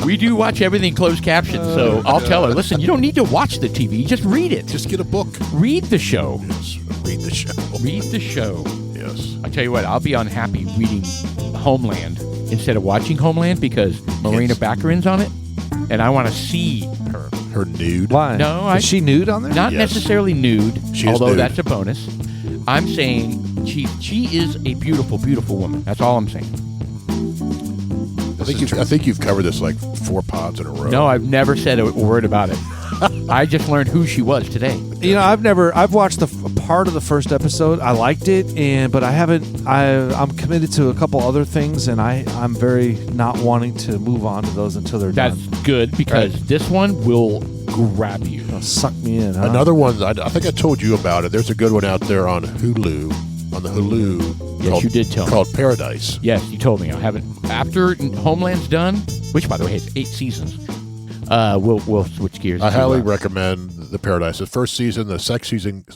We do watch everything closed caption, so I'll tell her, listen, you don't need to watch the TV. Just read it. Just get a book. Read the show. Yes, read the show. Read the show. Yes. I tell you what, I'll be unhappy reading Homeland instead of watching Homeland because Marina Baccarin's on it, and I want to see her. Her nude. Why? No, is she nude on there? Not Yes. necessarily nude, She is although nude. that's a bonus. I'm saying she is a beautiful, beautiful woman. That's all I'm saying. I think you've covered this like 4 pods in a row. No, I've never said a word about it. I just learned who she was today. You know, I've watched part of the first episode. I liked it, but I haven't. I'm committed to a couple other things, and I'm very not wanting to move on to those until they're That's done. good because this one will grab you. It'll suck me in. Huh? Another one, I think I told you about it. There's a good one out there on Hulu. On the Hulu. Yes, you did tell me. Called Paradise. Yes, you told me. I haven't. After Homeland's done, which by the way has 8 seasons, we'll switch gears. I highly recommend the Paradise. The first season, the sex season.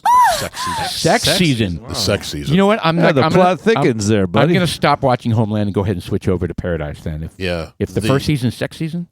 Sex season. The sex season. You know what? The plot thickens there, buddy. I'm going to stop watching Homeland and go ahead and switch over to Paradise then. If the first season's sex season,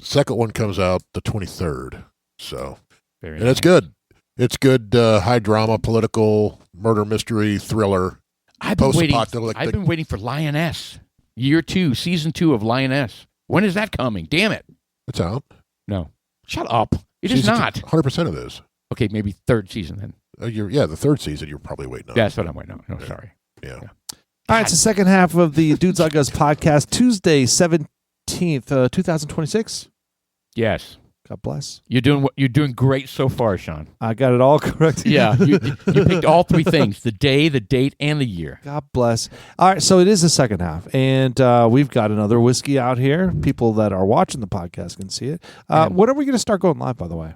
second one comes out the 23rd. So, very and nice. it's good. It's good. High drama, political, murder mystery, thriller. I've been Post-apocalyptic. waiting for Lioness. Year 2, season 2 of Lioness. When is that coming? Damn it! It's out. No, shut up. It is not. 100% of this. Okay, maybe 3rd season then. The third season. You're probably waiting on. That's what I'm waiting on. No, sorry. Yeah. All right, it's the second half of the Dudes Like Us podcast, Tuesday, 17th, 2026. Yes. God bless. You're doing great so far, Sean. I got it all correct. Yeah, you picked all 3 things: the day, the date, and the year. God bless. All right, so it is the second half, and we've got another whiskey out here. People that are watching the podcast can see it. When are we going to start going live, by the way?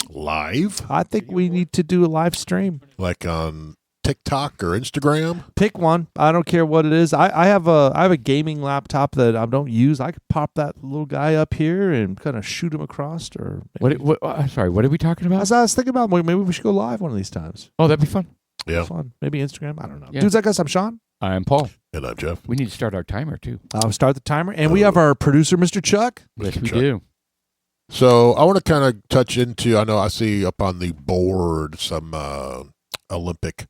Live? I think we need to do a live stream. Like on TikTok or Instagram? Pick one. I don't care what it is. I have a gaming laptop that I don't use. I could pop that little guy up here and kind of shoot him across. Or Sorry, what are we talking about? I was thinking about maybe we should go live one of these times. Oh, that'd be fun. Yeah. Fun. Maybe Instagram. I don't know. Yeah. Dudes Like Us, I'm Sean. I'm Paul. And I'm Jeff. We need to start our timer too. I'll start the timer, and we have our producer, Mr. Chuck. Yes, Mr. we Chuck. do. So I want to kind of touch into, I know I see up on the board some Olympic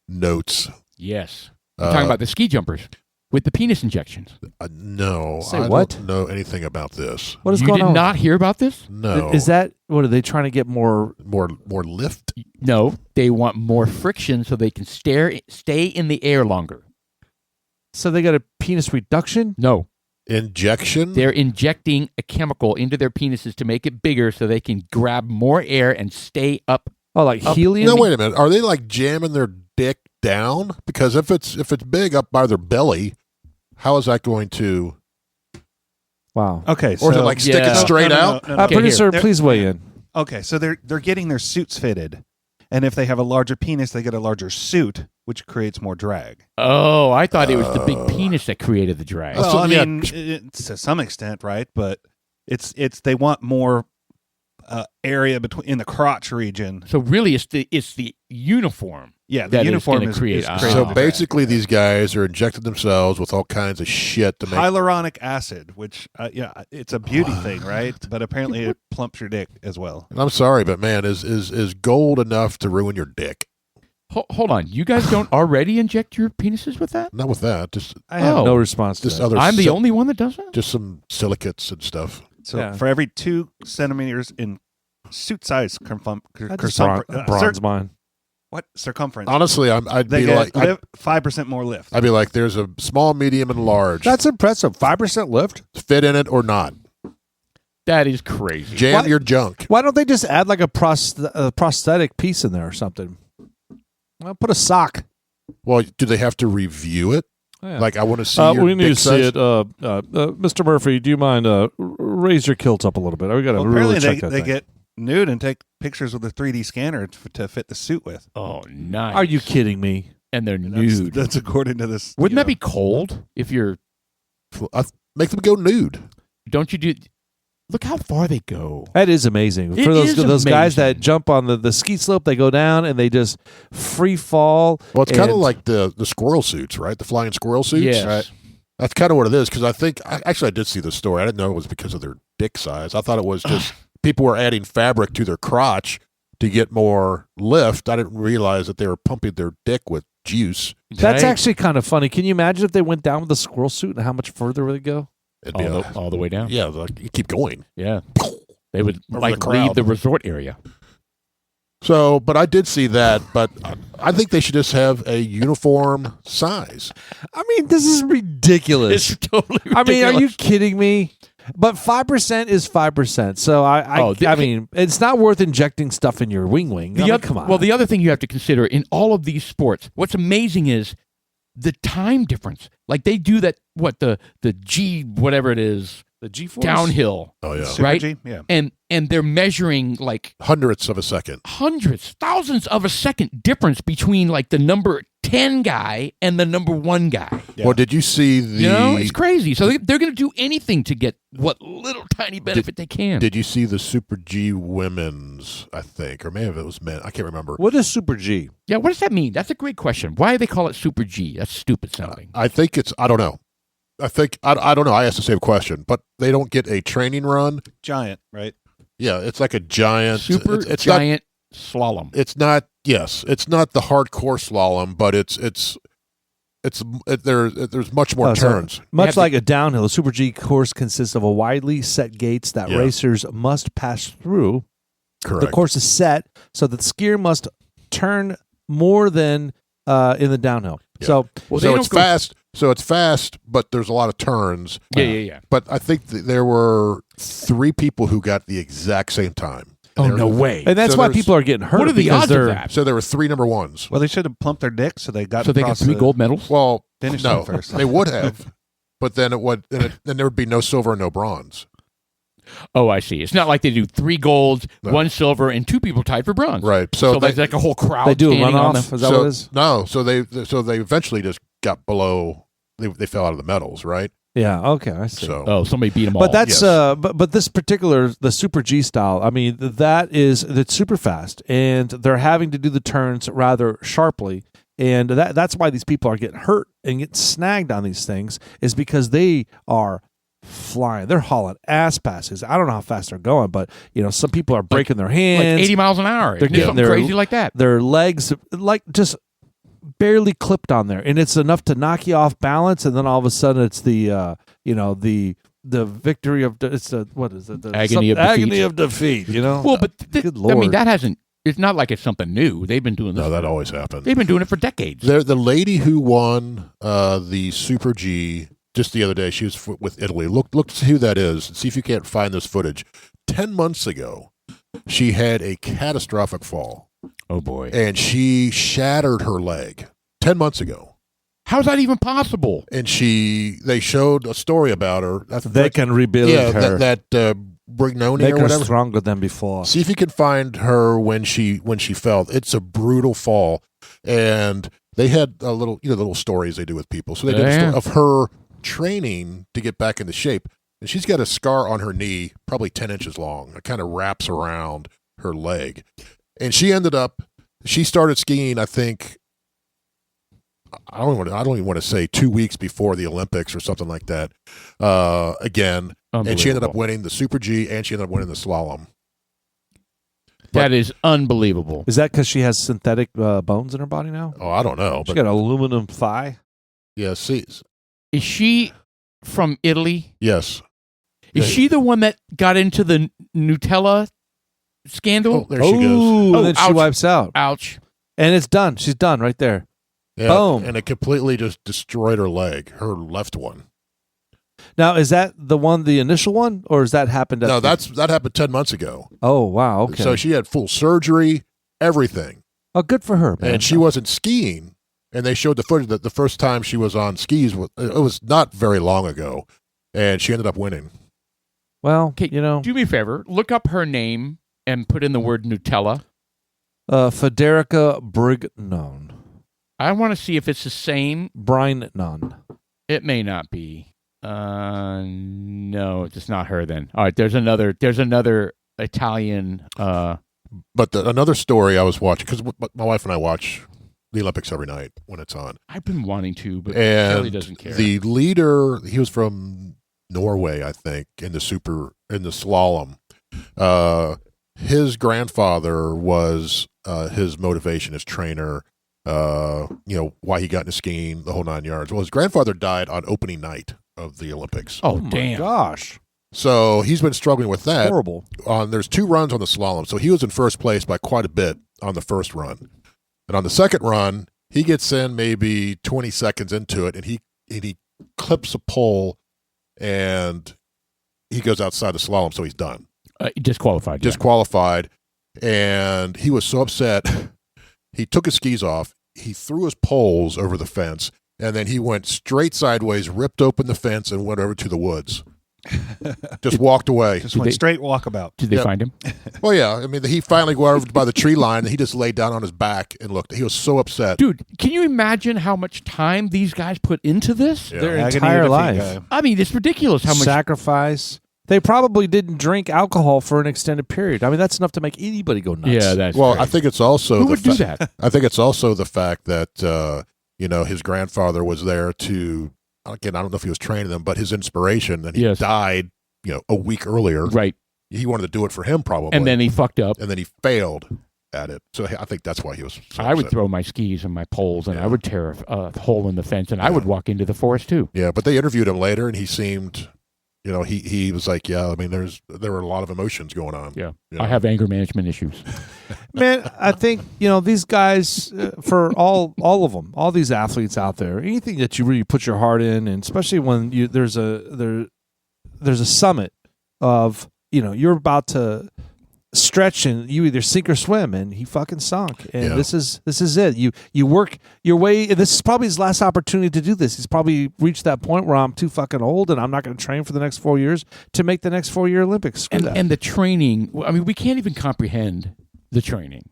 notes. Yes. We're talking about the ski jumpers with the penis injections. No. Say I what? don't know anything about this. What is You going did on? not hear about this? No. Is that what are they trying to get more? more lift? No, they want more friction so they can stay in the air longer. So they got a penis reduction? No, Injection? they're injecting a chemical into their penises to make it bigger so they can grab more air and stay up. Oh, like Up. helium? No, wait a minute. Are they like jamming their dick down? Because if it's big up by their belly, how is that going to? Wow. Okay, Or is it like stick Yeah. it straight out? No. Okay, Producer, here. please weigh in. Okay, so they're getting their suits fitted, and if they have a larger penis, they get a larger suit, which creates more drag. Oh, I thought it was the big penis that created the drag. Well, so, I yeah. mean, it's to some extent, right? But it's they want more area between in the crotch region. So really, it's the uniform. Yeah, the That is uniform gonna is create- is Ah. creating So the drag. basically, these guys are injecting themselves with all kinds of shit to make. hyaluronic acid, which it's a beauty thing, right? But apparently, it plumps your dick as well. And I'm sorry, but man, is gold enough to ruin your dick? Hold on, you guys don't already inject your penises with that? Not with that. Just I have Oh. no response to just that. other. I'm the only one that does that? Just some silicates and stuff. So Yeah. for every 2 centimeters in suit size I just bronze mine. what circumference? Honestly, I'd They be get like, 5% more lift. I'd be like, there's a small, medium, and large. That's impressive. 5% lift? Fit in it or not. That is crazy. Jam What? your junk. Why don't they just add like a prosthetic piece in there or something? Well, put a sock. Well, do they have to review it? Yeah. Like, I want to see your we need dick to see size? it. Mr. Murphy, do you mind raise your kilt up a little bit? We got to Well, really apparently, check they that thing. get nude and take pictures with a 3D scanner to fit the suit with. Oh, nice. Are you kidding me? And they're And that's, nude. that's according to this. Wouldn't that be cold if you're? Make them go nude. Don't you do? Look how far they go. That is amazing. It For is those guys amazing. that jump on the ski slope, they go down and they just free fall. Well, it's kind of And- like the squirrel suits, right? The flying squirrel suits. Yes. Right. That's kind of what it is, because I did see the story. I didn't know it was because of their dick size. I thought it was just people were adding fabric to their crotch to get more lift. I didn't realize that they were pumping their dick with juice. That's Right? actually kind of funny. Can you imagine if they went down with the squirrel suit and how much further would it go? It'd be All the way down. yeah, like, you keep going. Yeah. They would Over like the crowd. leave the resort area. So, but I did see that. But I think they should just have a uniform size. I mean, this is ridiculous. It's totally ridiculous. I mean, are you kidding me? But 5% is 5%. So I mean, it's not worth injecting stuff in your wing. Come on. Well, the other thing you have to consider in all of these sports, what's amazing is the time difference. Like they do that, the G, whatever it is, the G-force downhill, Oh yeah, Super right? G? Yeah. And they're measuring like hundredths of a second. hundreds, thousands of a second difference between like the number 10 guy and the number 1 guy. Yeah. Well, did you see the? You know, it's crazy. So they're going to do anything to get what little tiny benefit they can. Did you see the Super G women's? I think, or maybe it was men. I can't remember. What is Super G? Yeah, what does that mean? That's a great question. Why do they call it Super G? That's stupid sounding. I think it's. I don't know. I think I don't know. I asked the same question, but they don't get a training run. Giant, right? Yeah, it's like a giant. Super it's giant slalom. Not, it's not. Yes, it's not the hardcore slalom, but there's much more So turns. much like a downhill, the Super G course consists of a widely set gates that Yeah. racers must pass through. Correct. The course is set so that the skier must turn more than in the downhill. Yeah. So Well, they so don't it's go- fast. So it's fast, but there's a lot of turns. Yeah. But I think there were 3 people who got the exact same time. Oh, There- no way. and that's So why there's- people are getting hurt. What are the because odds of they're- that? So there were 3 number ones. Well, they should have plumped their dicks so they got So they got across 3 the gold medals? Well, finish no, line first. they would have, but then then there would be no silver and no bronze. Oh, I see. It's not like they do 3 golds, No. 1 silver, and 2 people tied for bronze. Right. So, So, there's like a whole crowd They do a standing on runoff. them. Is that what it is? No, so they eventually just got below. They fell out of the medals, right? Yeah. Okay. I see. So Oh, somebody beat them all. But that's yes. but this particular the Super G style. I mean that's super fast, and they're having to do the turns rather sharply, and that's why these people are getting hurt and getting snagged on these things is because they are flying. They're hauling ass passes. I don't know how fast they're going, but some people are breaking their like hands. 80 miles an hour. They're It's getting something their- crazy like that. Their legs like just barely clipped on there, and it's enough to knock you off balance, and then all of a sudden it's the the victory of it's the what is it the Agony of defeat. agony of defeat. Well, but Good I Lord. mean, that hasn't. It's not like it's something new. They've been doing this. no, that always happens. They've been doing it for decades. The lady who won the Super G just the other day, she was with Italy. Look to see who that is and see if you can't find this footage. 10 months ago, she had a catastrophic fall Oh boy, and she shattered her leg 10 months ago. how's that even possible? And they showed a story about her. they can rebuild yeah, her. that Brignoni Make or her whatever. stronger than before. See if you can find her when she fell. It's a brutal fall, and they had a little the little stories they do with people. So they did a Yeah. story of her training to get back into shape, and she's got a scar on her knee, probably 10 inches long. It kind of wraps around her leg, and she started skiing. I think I don't even want to say 2 weeks before the Olympics or something like that. Again. And she ended up Unbelievable. winning the Super G, and she ended up winning the slalom. That is unbelievable. Is that because she has synthetic bones in her body now? Oh, I don't know, She but got an aluminum thigh. yeah, see, Is she from Italy? yes. Is she the one that got into the Nutella scandal? Oh, there she goes. Ooh, Oh, and then she ouch. wipes out, Ouch. and it's done. She's done right there. Yeah, Boom. and it completely just destroyed her leg, her left one. Now, is that the initial one, or has that happened? No, that happened 10 months ago. Oh wow. Okay. So she had full surgery, everything, oh, good for her, man. and she wasn't skiing. And they showed the footage that the first time she was on skis, it was not very long ago, and she ended up winning. Well, Okay, do me a favor. Look up her name and put in the word Nutella. Federica Brignon. I want to see if it's the same. Brignon. It may not be. No, it's not her then. All right, there's another Italian. But another story I was watching, because my wife and I watch the Olympics every night when it's on. I've been wanting to, but Kelly And doesn't care. the leader, he was from Norway, I think, in the slalom. His grandfather was his motivation, his trainer. Why he got into skiing, the whole 9 yards. Well, his grandfather died on opening night of the Olympics. oh, my damn. gosh. So he's been struggling with that. Horrible. There's 2 runs on the slalom, so he was in first place by quite a bit on the first run. And on the second run, he gets in maybe 20 seconds into it, and he clips a pole, and he goes outside the slalom, so he's done. Disqualified. Yeah. Disqualified, and he was so upset. He took his skis off, he threw his poles over the fence, and then he went straight sideways, ripped open the fence, and went over to the woods. Just walked away. Just went straight walkabout. Did they Yep. find him? Well, yeah. I mean, he finally went over by the tree line, and he just laid down on his back and looked. He was so upset. Dude, can you imagine how much time these guys put into this? Yeah. Their Agony entire or defeat, life. guy. I mean, it's ridiculous how much. Sacrifice. They probably didn't drink alcohol for an extended period. I mean, that's enough to make anybody go nuts. Yeah, that's Well, crazy. I think it's also Who would do that? I think it's also the fact that his grandfather was there to. Again, I don't know if he was training them, but his inspiration, and he Yes. died. A week earlier. Right. He wanted to do it for him, probably, And then he fucked up. and then he failed at it. So I think that's why he was. So I would upset. throw my skis and my poles, and Yeah. I would tear a hole in the fence, and I would walk into the forest too. Yeah, but they interviewed him later, and he seemed, he was like, yeah. I mean, there were a lot of emotions going on. Yeah. You know? I have anger management issues. Man, I think these guys, for all of them, all these athletes out there, anything that you really put your heart in, and especially when there's a summit of you're about to stretch and you either sink or swim, and he fucking sunk, and Yeah. this is it. You work your way. This is probably his last opportunity to do this. He's probably reached that point where I'm too fucking old and I'm not going to train for the next 4 years to make the next 4-year Olympics. Screw that. And the training, I mean, we can't even comprehend the training.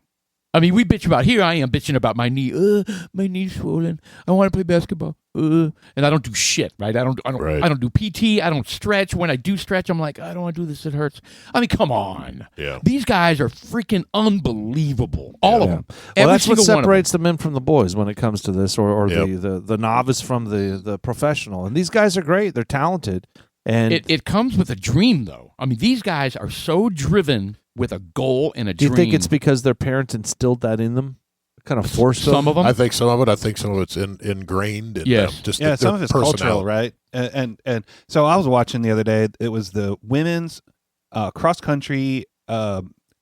I mean, we bitch about, here I am bitching about my knee. My knee's swollen. I want to play basketball. And I don't do shit, right? I don't Right. I don't do PT. I don't stretch. When I do stretch, I'm like, I don't want to do this. It hurts. I mean, come on. Yeah. These guys are freaking unbelievable. All of them. Well, Every that's what single one of them. separates the men from the boys when it comes to this, or Yep. the novice from the professional. And these guys are great; they're talented, and It comes with a dream, though. I mean, these guys are so driven with a goal and a do dream. you think it's because their parents instilled that in them, kind of forced them? some of them? I think some of it. I think some of it's ingrained. In Yes. them, just Yeah, their some of it's cultural, personality. right? And so I was watching the other day. It was the women's cross country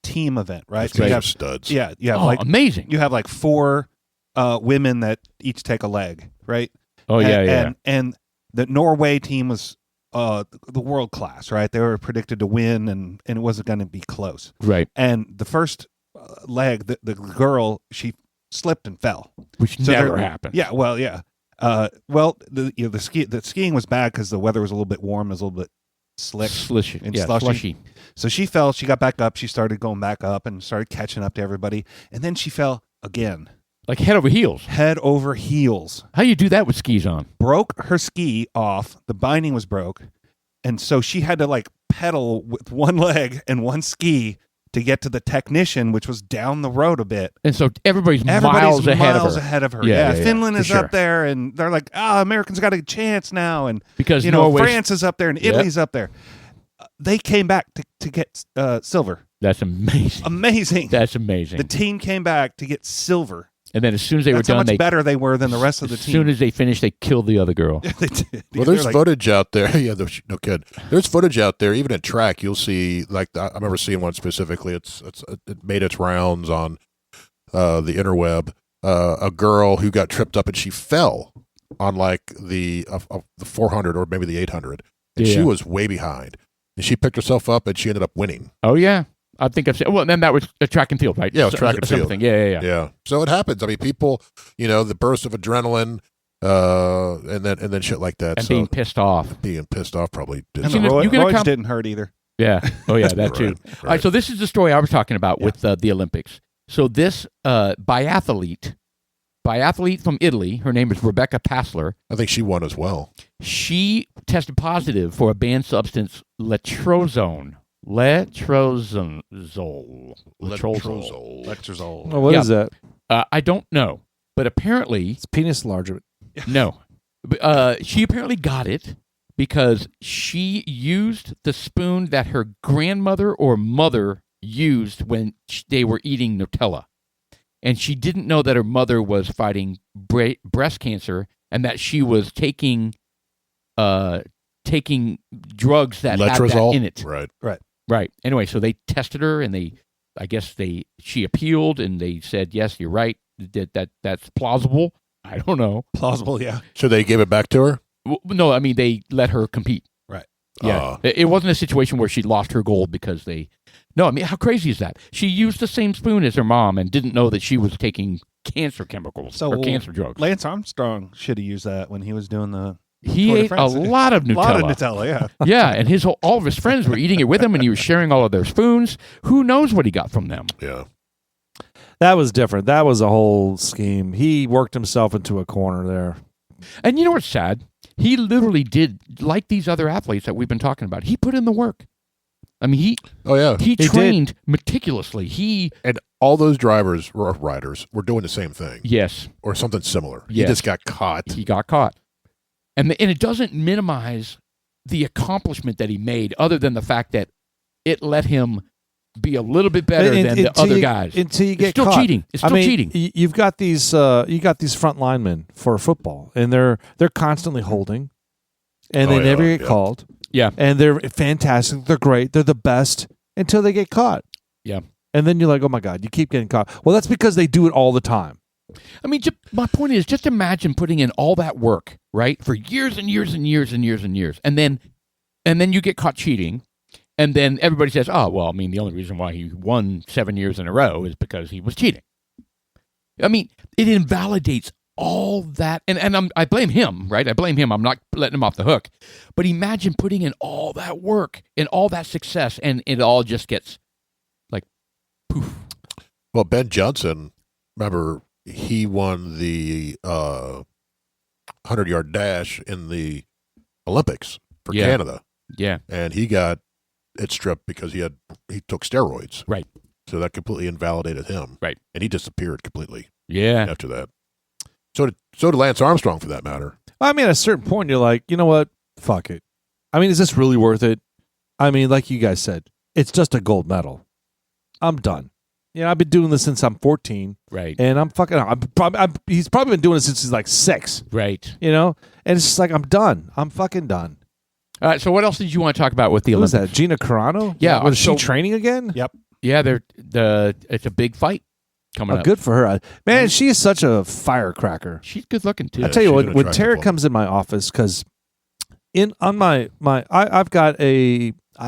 team event, right? Those So you guys are have, studs. yeah, you have oh, like amazing. you have like 4 women that each take a leg, right? Oh, yeah. And the Norway team was the world class, right? They were predicted to win, and it wasn't going to be close. Right. And the first leg, the girl, she slipped and fell. Which So never they're- happened. Yeah, well, yeah. The skiing was bad because the weather was a little bit warm, it was a little bit slick Slushy. and Yeah, slushy. slushy. So she fell. She got back up. She started going back up and started catching up to everybody. And then she fell again, Like head over heels. head over heels. How you do that with skis on? Broke her ski off. The binding was broke, and so she had to like pedal with one leg and one ski to get to the technician, which was down the road a bit. And so everybody's Everybody's miles ahead of her. ahead of her. Yeah, Yeah, yeah, Finland for is sure. up there, and they're like, Americans got a chance now, and Because France Norway's, is up there, and Yep. Italy's up there. They came back to get silver. that's amazing. Amazing. That's amazing. The team came back to get silver. And then as soon as they That's were how done, much they better they were than the rest of the as team. soon as they finished, they killed the other girl. They did. Well, They're there's like, footage out there. Yeah, no kid. There's footage out there. Even at track, you'll see. Like I remember seeing one specifically. It made its rounds on the interweb. A girl who got tripped up and she fell on like the 400 or maybe the 800, and she Yeah. was way behind. And she picked herself up and she ended up winning. Oh yeah, I think I've seen. Well, then that was a track and field, right? Yeah, it was track and field. Something. Yeah. Yeah. So it happens. I mean, people, the burst of adrenaline, and then shit like that. And so being pissed off. being pissed off probably did. and You the gonna- Roy- you gonna Royds come- didn't hurt either. Yeah. Oh yeah, that too. Right, All right. So this is the story I was talking about Yeah. with the Olympics. So this biathlete from Italy, her name is Rebecca Passler. I think she won as well. She tested positive for a banned substance, letrozole. Letrozole. Lectures all. Well, what Yeah. is that? I don't know. But apparently, It's penis larger. no. She apparently got it because she used the spoon that her grandmother or mother used when they were eating Nutella. And she didn't know that her mother was fighting breast cancer and that she was taking drugs that had that Letrozole? in it. Right. Anyway, so they tested her, and she appealed, and they said, yes, you're right. That's plausible. I don't know. Plausible, yeah. So they gave it back to her? No, I mean, they let her compete. Right. Yeah. It wasn't a situation where she lost her gold because they... No, I mean, how crazy is that? She used the same spoon as her mom and didn't know that she was taking cancer chemicals or cancer drugs. Lance Armstrong should have used that when he was doing the He Tour de ate a France. lot of Nutella. A lot of Nutella, yeah. Yeah, and all of his friends were eating it with him, and he was sharing all of their spoons. Who knows what he got from them? Yeah. That was different. That was a whole scheme. He worked himself into a corner there. And you know what's sad? He literally did, like these other athletes that we've been talking about, he put in the work. I mean, he He trained meticulously. And all those riders were doing the same thing Yes, or something similar. Yes. He just got caught. he got caught. And it doesn't minimize the accomplishment that he made, other than the fact that it let him be a little bit better than the other guys. Until you get It's still caught. cheating. It's still cheating. You've got these front linemen for football, and they're constantly holding, and Oh, they never yeah, get yeah. called. Yeah. And they're fantastic. They're great. They're the best until they get caught. Yeah. And then you're like, oh my God, you keep getting caught. Well, that's because they do it all the time. I mean, my point is, just imagine putting in all that work, right, for years and years and years and years and years, and then you get caught cheating, and then everybody says, "Oh, well, I mean, the only reason why he won 7 years in a row is because he was cheating." I mean, it invalidates all that, and I blame him, right? I blame him. I'm not letting him off the hook, but imagine putting in all that work and all that success, and it all just gets like poof. Well, Ben Johnson, remember, he won the 100-yard dash in the Olympics for Yeah. Canada, Yeah, and he got it stripped because he took steroids. Right. So that completely invalidated him. Right. And he disappeared completely yeah. after that. So did Lance Armstrong, for that matter. I mean, at a certain point, you're like, you know what? Fuck it. I mean, is this really worth it? I mean, like you guys said, it's just a gold medal. I'm done. You know, I've been doing this since I'm 14, Right. and he's probably been doing it since he's like 6. Right. You know, and it's just like I'm done. I'm fucking done. All right. So what else did you want to talk about with the Who was Olympics? that? Gina Carano? Yeah, Was so- she training again? Yep. Yeah, it's a big fight coming up. Good for her. Man, she is such a firecracker. She's good looking too. I tell you she's what, an when attractive Tara woman. comes in my office, because I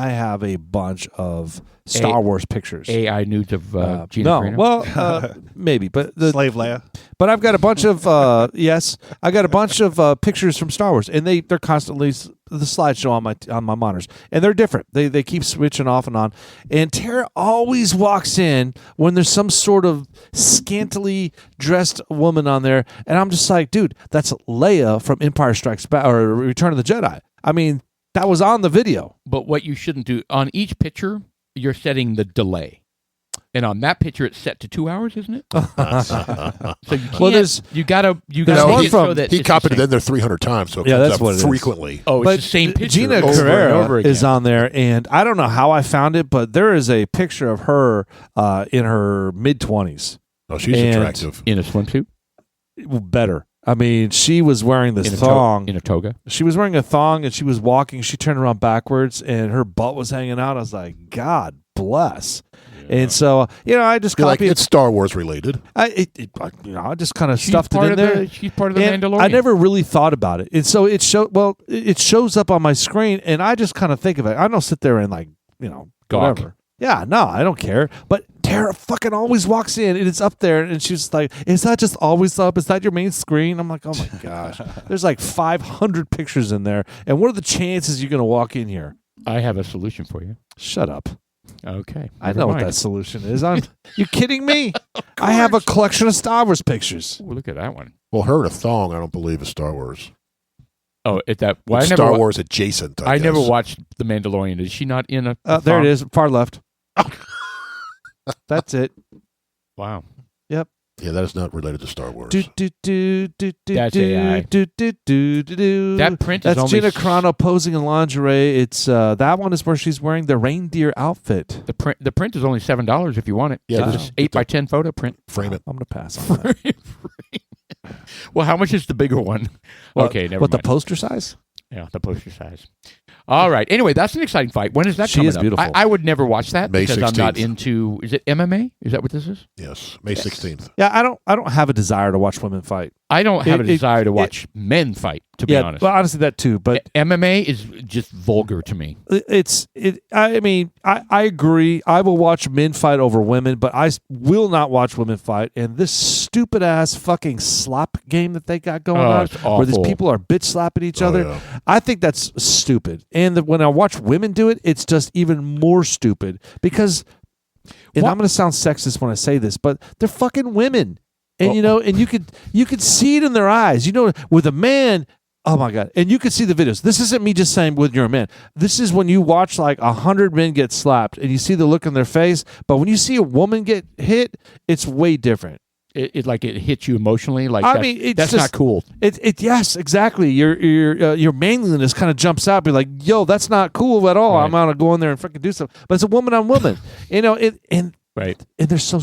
have a bunch of Star Wars pictures. AI nudes of Gina no, Carano? well, maybe, but Slave Leia. but I've got a bunch of yes, I got a bunch of pictures from Star Wars, and they're constantly the slideshow on my monitors, and they're different. They keep switching off and on, and Tara always walks in when there's some sort of scantily dressed woman on there, and I'm just like, dude, that's Leia from Empire Strikes Back or Return of the Jedi. I mean, that was on the video. But what you shouldn't do, on each picture, you're setting the delay. And on that picture, it's set to 2 hours, isn't it? So you can't. Well, there's you gotta there's one make it from- so that He it's copied the it same. in there 300 times, so it Yeah, comes that's up what it is. frequently. Oh, it's but the same picture Gina over and Carrera over again. is on there, and I don't know how I found it, but there is a picture of her in her mid-20s. Oh, she's And- attractive. in a swimsuit, Better. I mean, she was wearing this in a thong. in a toga. She was wearing a thong, and she was walking. She turned around backwards, and her butt was hanging out. I was like, God bless. And so, I just You're like, copied it's Star Wars related. I just kind of stuffed it in there. She's part of the And Mandalorian. I never really thought about it, and so it shows up on my screen, and I just kind of think of it. I don't sit there and Gawk. whatever. Yeah, no, I don't care. But Tara fucking always walks in, and it's up there, and she's like, "Is that just always up? Is that your main screen?" I'm like, "Oh my gosh, there's like 500 pictures in there, and what are the chances you're gonna walk in here?" I have a solution for you. Shut up. Okay, I never know what mind. that solution is. You kidding me? I have a collection of Star Wars pictures. Ooh, look at that one. Well, her in a thong, I don't believe is Star Wars. Oh, at that. Well, It's I never. Star Wars adjacent. I never guess. watched the Mandalorian. Is she not in a? There it thong? is, far left. That's it. Wow. Yeah, Yeah, that is not related to Star Wars. That's AI. That print is That's only Gina Carano posing in lingerie. It's that one is where she's wearing the reindeer outfit. The print is only $7 if you want it. Yeah, It's just 8x10 photo print. Frame it. I'm gonna pass on that. Well, how much is the bigger one? Okay, never What, mind. the poster size? Yeah, the poster size. All right. Anyway, that's an exciting fight. When is that She coming is up? beautiful. I would never watch that May because I'm not 16th. into. Is it MMA? Is that what this is? Yes, May 16th. Yeah, I don't have a desire to watch women fight. I don't have a It- desire to watch men fight. To be Yeah, honest, well, honestly, that too. But MMA is just vulgar to me. I mean, I agree. I will watch men fight over women, but I will not watch women fight. And this stupid ass fucking slap game that they got going on, It's where these awful. people are bitch slapping each other, yeah. I think that's stupid. And when I watch women do it, it's just even more stupid because. And What? I'm going to sound sexist when I say this, but they're fucking women, and Well- and you could see it in their eyes. With a man. Oh my God. And you can see the videos. This isn't me just saying when you're a man. This is when you watch like 100 men get slapped and you see the look on their face. But when you see a woman get hit, it's way different. It hits you emotionally. Like I mean, it's that's just- not cool. Yes, exactly. Your manliness kind of jumps out. Be like, yo, that's not cool at all. Right. I'm gonna go in there and freaking do something. But it's a woman on woman. And Right. they're so.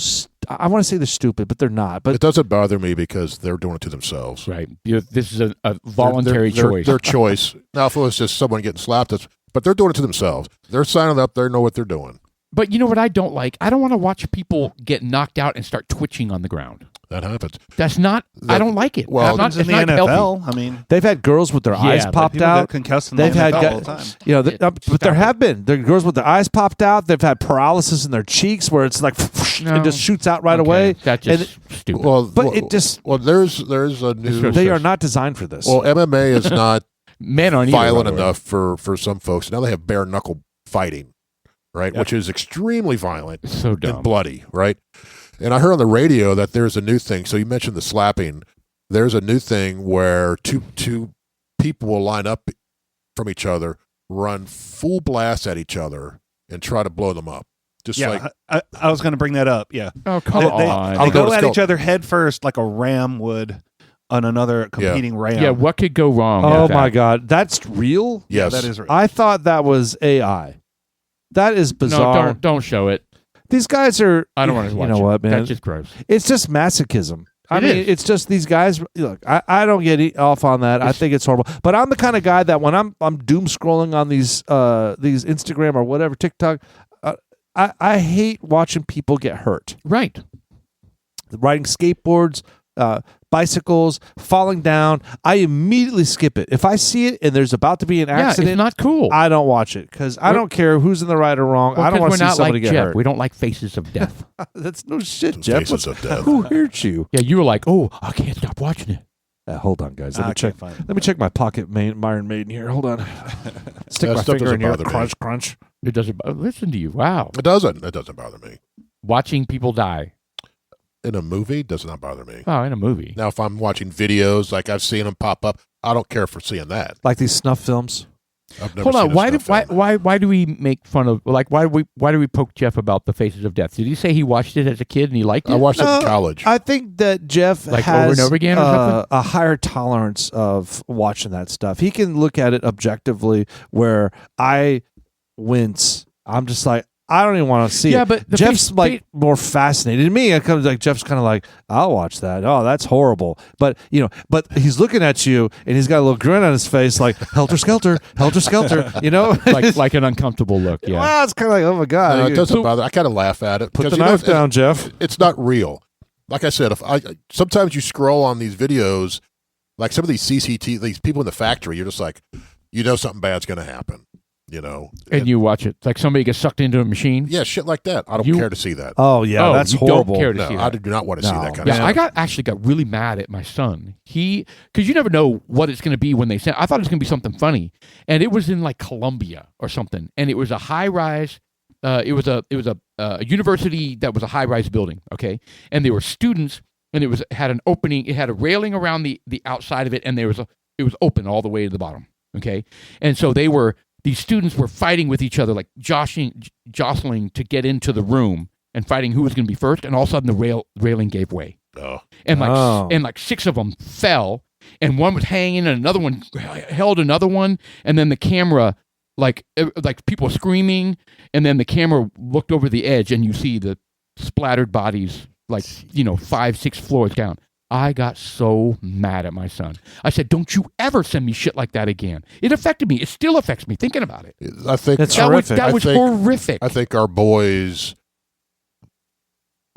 I want to say they're stupid, but they're not. But It doesn't bother me because they're doing it to themselves. Right. This is a voluntary choice. Their choice. Now, if it was just someone getting slapped, but they're doing it to themselves. They're signing up. They know what they're doing. But you know what I don't like? I don't want to watch people get knocked out and start twitching on the ground. That happens. That's not. I don't like it. Well, That's in the it's not healthy. NFL, I mean, they've had girls with their eyes but popped people out. get concussed in the They've had NFL all the guys, time. but there have been girls with their eyes popped out. They've had paralysis in their cheeks where it's like No. it just shoots out right Okay, away. That's just stupid. But it just there's a new. they are not designed for this. Well, MMA is not Men aren't either, violent by the way. enough for some folks. Now they have bare knuckle fighting, right? Which is extremely violent It's so dumb. and bloody, right? And I heard on the radio that there's a new thing. So you mentioned the slapping. There's a new thing where two people will line up from each other, run full blast at each other, and try to blow them up. Just like I was going to bring that up. Yeah. Oh, come They on. I'll go go to at skull. each other head first like a ram would on another competing ram. Yeah, what could go wrong? oh with my that? God, that's real. yes, that is right. I thought that was AI. That is No, bizarre. don't show it. These guys are. I don't want to watch You know it. what, man? That's just gross. It's just masochism. I It mean, is. it's just these guys. Look, I don't get off on that. I think it's horrible. But I'm the kind of guy that when I'm doom scrolling on these Instagram or whatever TikTok, I hate watching people get hurt. Right. Riding skateboards, bicycles, falling down. I immediately skip it. If I see it and there's about to be an Yeah, accident, it's not cool. I don't watch it because I don't care who's in the right or wrong. Well, I don't 'cause want we're to see not somebody like get Jeff. hurt. We don't like faces of death. That's no shit, Jeff. Faces of death. Who hurt you? Yeah, you were like, oh, I can't stop watching it. Hold on, guys. Let me I check. can't find it. Let me check my pocket Iron Maiden here. Hold on. Stick That my stuff finger in doesn't here. bother me. Crunch, crunch. It doesn't. Listen to you. Wow. It doesn't. It doesn't bother me. Watching people die. In a movie, does not bother me. Oh, in a movie. Now, if I'm watching videos, like I've seen them pop up, I don't care for seeing that. Like these snuff films. I've never Hold seen on. a snuff film. Why do we make fun of why do we poke Jeff about the Faces of Death? Did he say he watched it as a kid and he liked it? I watched it No, in college. I think that Jeff Like has over and over again or something? a higher tolerance of watching that stuff. He can look at it objectively where I wince. I'm just like, I don't even want to see Yeah, it. but the Jeff's face- like more fascinated. To me, it comes like Jeff's kind of like, I'll watch that. Oh, that's horrible. But but he's looking at you and he's got a little grin on his face, like helter skelter, helter skelter. like an uncomfortable look. Yeah. Well, it's kind of like, oh my god. No, it doesn't bother. I kind of laugh at it. Put because, the knife down, Jeff. It's not real. Like I said, sometimes you scroll on these videos, like some of these these people in the factory, you're just like, something bad's going to happen. And you watch it. It's like somebody gets sucked into a machine. Yeah, shit like that. I don't You- care to see that. Oh yeah, Oh, that's you horrible. don't care to No, see I that. do not want to see No. that kind Yeah, of I stuff. actually got really mad at my son. Because you never know what it's going to be when they send. I thought it was going to be something funny, and it was in like Columbia or something, and it was a high rise. It was a university that was a high rise building. Okay, and there were students, and it had an opening. It had a railing around the outside of it, and it was open all the way to the bottom. Okay, and so these students were fighting with each other, like jostling to get into the room and fighting who was going to be first, and all of a sudden the railing gave way. Oh. and like 6 of them fell, and one was hanging, and another one held another one, and then the camera, like people were screaming, and then the camera looked over the edge, and you see the splattered bodies, like 5, 6 floors down. I got so mad at my son. I said, "Don't you ever send me shit like that again." It affected me. It still affects me thinking about it. I think That's That was, horrific. that was horrific. I think our boys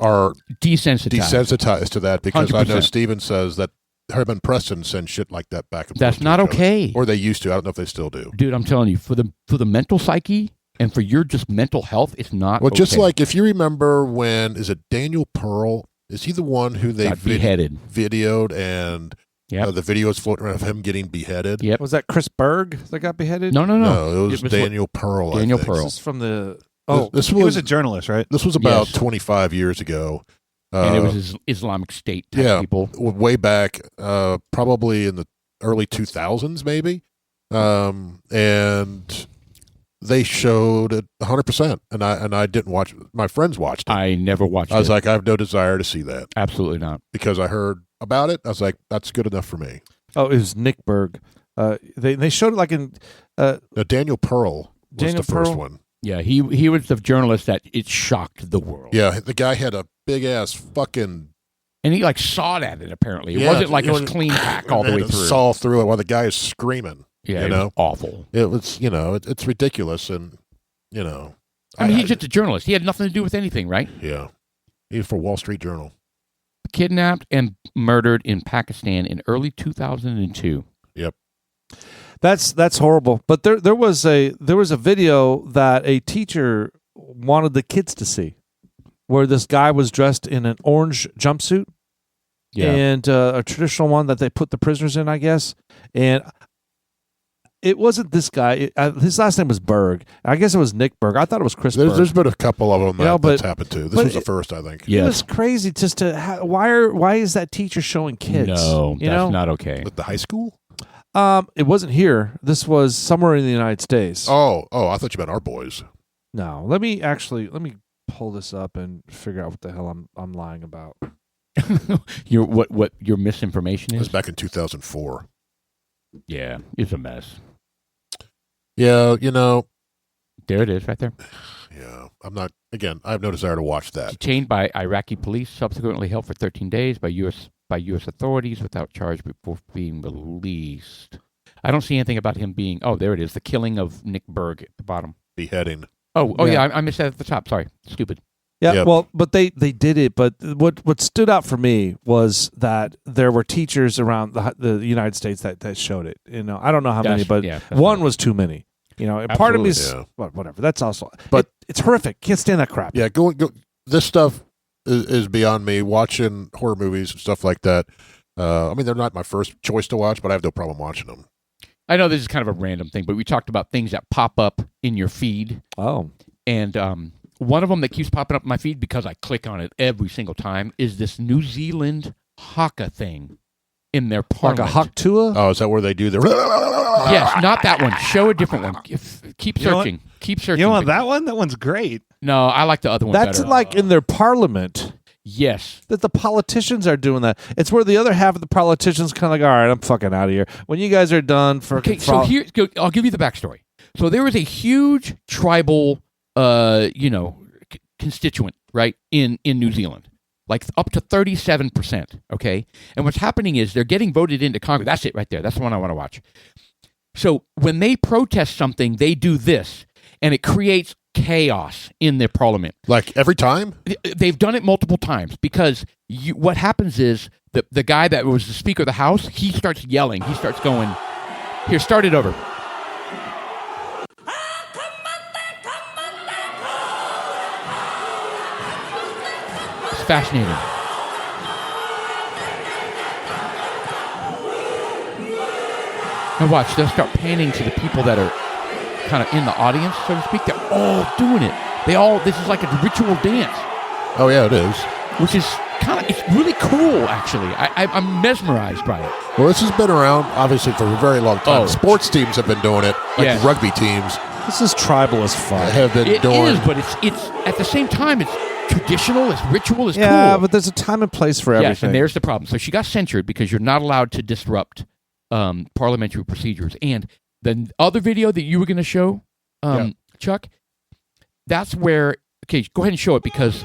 are Desensitized. to that because I know 100%. Steven says that Herb and Preston send shit like that back and That's forth to not each other. okay. Or they used to. I don't know if they still do. Dude, I'm telling you, for the mental psyche and for your just mental health, it's not Well, just okay. like if you remember when, is it Daniel Pearl? Is he the one who they Got beheaded. videoed and Yep. the video is floating around of him getting beheaded? Yep. Was that Chris Berg that got beheaded? No. No, it was what- Daniel Pearl. I Daniel think. Pearl. This is from the. This He was was a journalist, right? this was about Yes. 25 years ago. And it was Islamic State type yeah, people. way back, probably in the early 2000s, maybe. And they showed it 100%, and I didn't watch it. My friends watched it. I never watched I was it. like, I have no desire to see that Absolutely not. because I heard about it. I was like, that's good enough for me. Oh, it was Nick Berg. They showed it like in. Now, Daniel Pearl was Daniel the first Pearl? one. Yeah, he was the journalist that it shocked the world. Yeah, the guy had a big ass fucking And he like sawed at it, apparently. It Yeah, wasn't like you know, a clean hack all the way and through. saw through it while the guy is screaming. Yeah, you it know? was awful. It was, it's ridiculous, and I mean, he's just a journalist. He had nothing to do with anything, right? yeah. He's for Wall Street Journal. Kidnapped and murdered in Pakistan in early 2002. That's horrible. But there was a video that a teacher wanted the kids to see, where this guy was dressed in an orange jumpsuit and a traditional one that they put the prisoners in, I guess. And it wasn't this guy. His last name was Berg. I guess it was Nick Berg. I thought it was Chris Berg. There's been a couple of them but- that's happened to. This but was the first, I think. It was crazy just to why is that teacher showing kids? No, you that's know? not okay. At the high school? It wasn't here. This was somewhere in the United States. Oh, I thought you meant our boys. No, let me pull this up and figure out what the hell I'm lying about. What your misinformation It was is? back in 2004. Yeah, it's a mess. Yeah, There it is, right there. yeah. I have no desire to watch that. Detained by Iraqi police, subsequently held for 13 days by U.S. authorities without charge before being released. I don't see anything about him being. Oh, there it is. The killing of Nick Berg at the bottom. Beheading. Oh, Yeah. yeah. I missed that at the top. Sorry, stupid. Yeah, Yep. well, but they did it. But what stood out for me was that there were teachers around the United States that showed it. I don't know how many, but that's one right. was too many. And part of me is Absolutely, whatever. That's also, But- it's horrific. Can't stand that crap. Yeah, go. This stuff is beyond me. Watching horror movies and stuff like that. I mean, they're not my first choice to watch, but I have no problem watching them. I know this is kind of a random thing, but we talked about things that pop up in your feed, Oh, and one of them that keeps popping up in my feed because I click on it every single time is this New Zealand Haka thing in their like parliament. a Haktua? Oh, is that where they do the? Yes, not that one. Show a different one. Keep You know what? searching. Keep searching. You want that one? That one's great. No, I like the other one That's better. like in their parliament. Yes. That the politicians are doing that. It's where the other half of the politicians kind of like, all right, I'm fucking out of here. When you guys are done for Okay, so here I'll give you the backstory. So there was a huge tribal, constituent, right, in New Zealand, like up to 37%. Okay, and what's happening is they're getting voted into Congress. That's it right there. That's the one I want to watch. So when they protest something, they do this, and it creates chaos in their parliament. Like every time? They've done it multiple times because what happens is the guy that was the Speaker of the House, he starts yelling. He starts going, here, start it over. It's fascinating. Now watch, they'll start panning to the people that are kind of in the audience, so to speak. They're all doing it. This is like a ritual dance, Oh yeah, it is. which is it's really cool, actually. I'm mesmerized by it. Well, this has been around obviously for a very long time. Oh. Sports teams have been doing it, like Yes. rugby teams This is tribal as fuck. have been It doing. is, but it's at the same time, traditional, it's ritual, it's Yeah, cool. but there's a time and place for Yes, everything. and there's the problem. So she got censured because you're not allowed to disrupt parliamentary procedures. And the other video that you were going to show, Chuck, that's where, okay, go ahead and show it because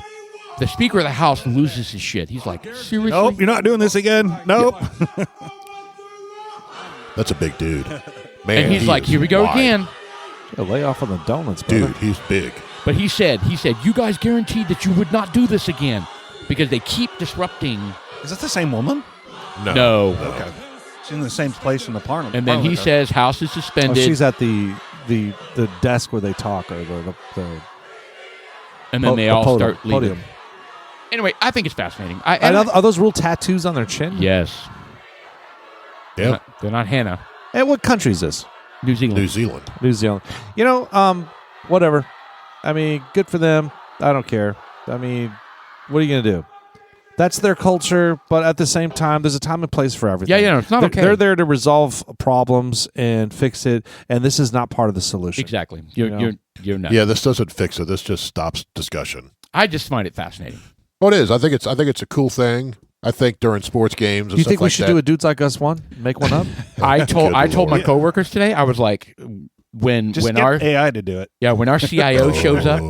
the Speaker of the House loses his shit. He's like, seriously? Nope, you're not doing this again. Nope. That's a big dude. Man, And he's he like, is here we go wide. again. Yeah, lay off on the donuts, brother. Dude, he's big. But he said, you guys guaranteed that you would not do this again because they keep disrupting. Is that the same woman? No. Okay. She's in the same place in the parliament. And then he says, House is Oh, suspended. she's at the desk where they talk, or the and then they all podium, start leaving. podium. Anyway, I think it's fascinating. And are those real tattoos on their chin? Yes. Yeah, They're not Hannah. And what country is this? New Zealand. New Zealand. New Zealand. Whatever. I mean, good for them. I don't care. I mean, what are you going to do? That's their culture, but at the same time, there's a time and place for everything. Yeah, it's not okay. They're there to resolve problems and fix it, and this is not part of the solution. Exactly. You're not. Yeah, this doesn't fix it. This just stops discussion. I just find it fascinating. Well, it is. I think it's a cool thing. I think during sports games and Do you stuff think we like should that, do a Dudes Like Us one? Make one up? I told my Lord. coworkers today, I was like, when Just get our AI to do it. when our CIO shows up,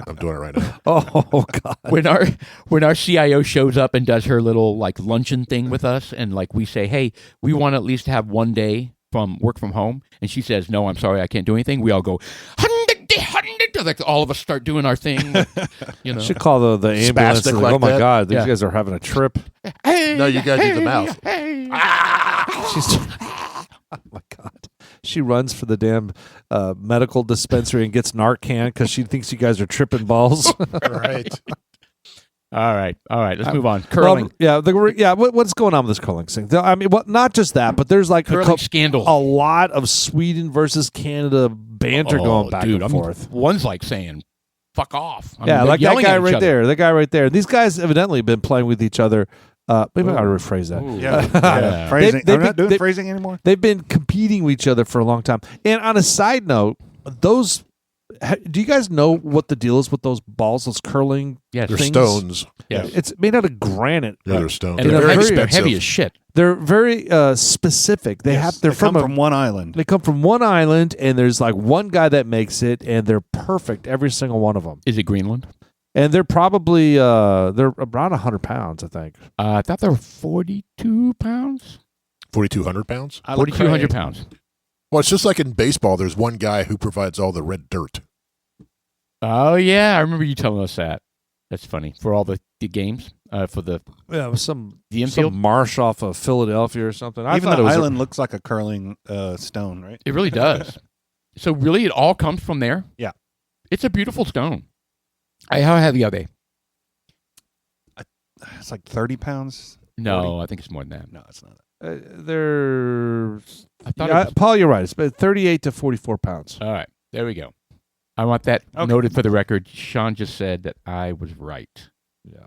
I'm doing it right now. Oh God! when our CIO shows up and does her little like luncheon thing with us, and like we say, hey, we want to at least have one day from work from home, and she says, no, I'm sorry, I can't do anything. We all go, like all of us start doing our thing. You know, Should call the ambulance. Spastic Like, like oh my that? God, these Yeah. guys are having a trip. hey, No, you guys hey, use the mouth. Hey. She's, oh my God. She runs for the damn medical dispensary and gets Narcan because she thinks you guys are tripping balls. Right. All right. Let's move on. Curling. What's going on with this curling thing? I mean, not just that, but there's like Curling scandal. a lot of Sweden versus Canada banter going back and forth. One's like saying, "Fuck off." I mean, Yeah, they're like that yelling guy at each right other. there. The guy right there. These guys evidently have been playing with each other. Maybe I ought to rephrase that. Ooh. Yeah. Phrasing. They've I'm not been- doing phrasing anymore. They've been competing with each other for a long time. And on a side note, do you guys know what the deal is with those balls, those curling Yes. They're things? stones. Yes. It's made out of granite. Yeah, they're stones. And they're they're very heavy as shit. They're very specific. They're They from come from one island. They come from one island, and there's like one guy that makes it, and they're perfect, every single one of them. Is it Greenland? And they're probably they're around 100 pounds, I think. I thought they were 42 pounds. 4,200 pounds. 4,200 pounds. Well, it's just like in baseball. There's one guy who provides all the red dirt. Oh yeah, I remember you telling us that. That's funny for all the games for the Yeah, it was some infield. marsh off of Philadelphia or something. I Even thought the it was island looks like a curling stone, right? It really does. So really, it all comes from there. Yeah. It's a beautiful stone. How heavy are they? It's like 30 pounds. No, 40? I think it's more than that. No, it's not. they're. I thought Yeah, it was, Paul, you're right. It's about 38 to 44 pounds. all right, there we go. I want that Okay. noted for the record. Sean just said that I was right. Yeah.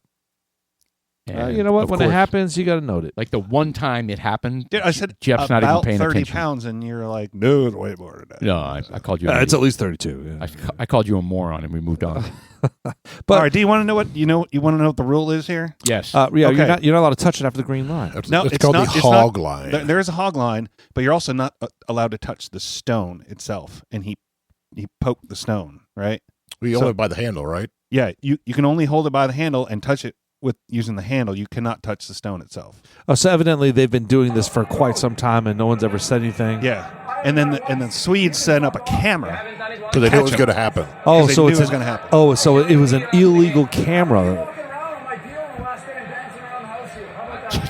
And You know what? of When it course, happens, you got to note it. like the one time it happened, Dude, I said Jeff's not even about paying 30 attention. pounds, and you're like, no, it's way more than that. No, I called you. It's at least 32. Yeah. I called you a moron, and we moved on. But All right, do you want to know what you want to know what the rule is here? Yes. yeah, Okay. you're not allowed to touch it after the green line. No, it's it's called not- the it's not- hog line. There is a hog line, but you're also not allowed to touch the stone itself. And he poked the stone, right? We only by the handle, right? Yeah, you can only hold it by the handle and touch it with using the handle. You cannot touch the stone itself. Oh, so evidently they've been doing this for quite some time, and no one's ever said anything. Yeah, and then the Swedes set up a camera. So they knew it was Catch 'em. going to happen. Oh, They so knew it's it was going to happen. Oh, so it was an illegal camera.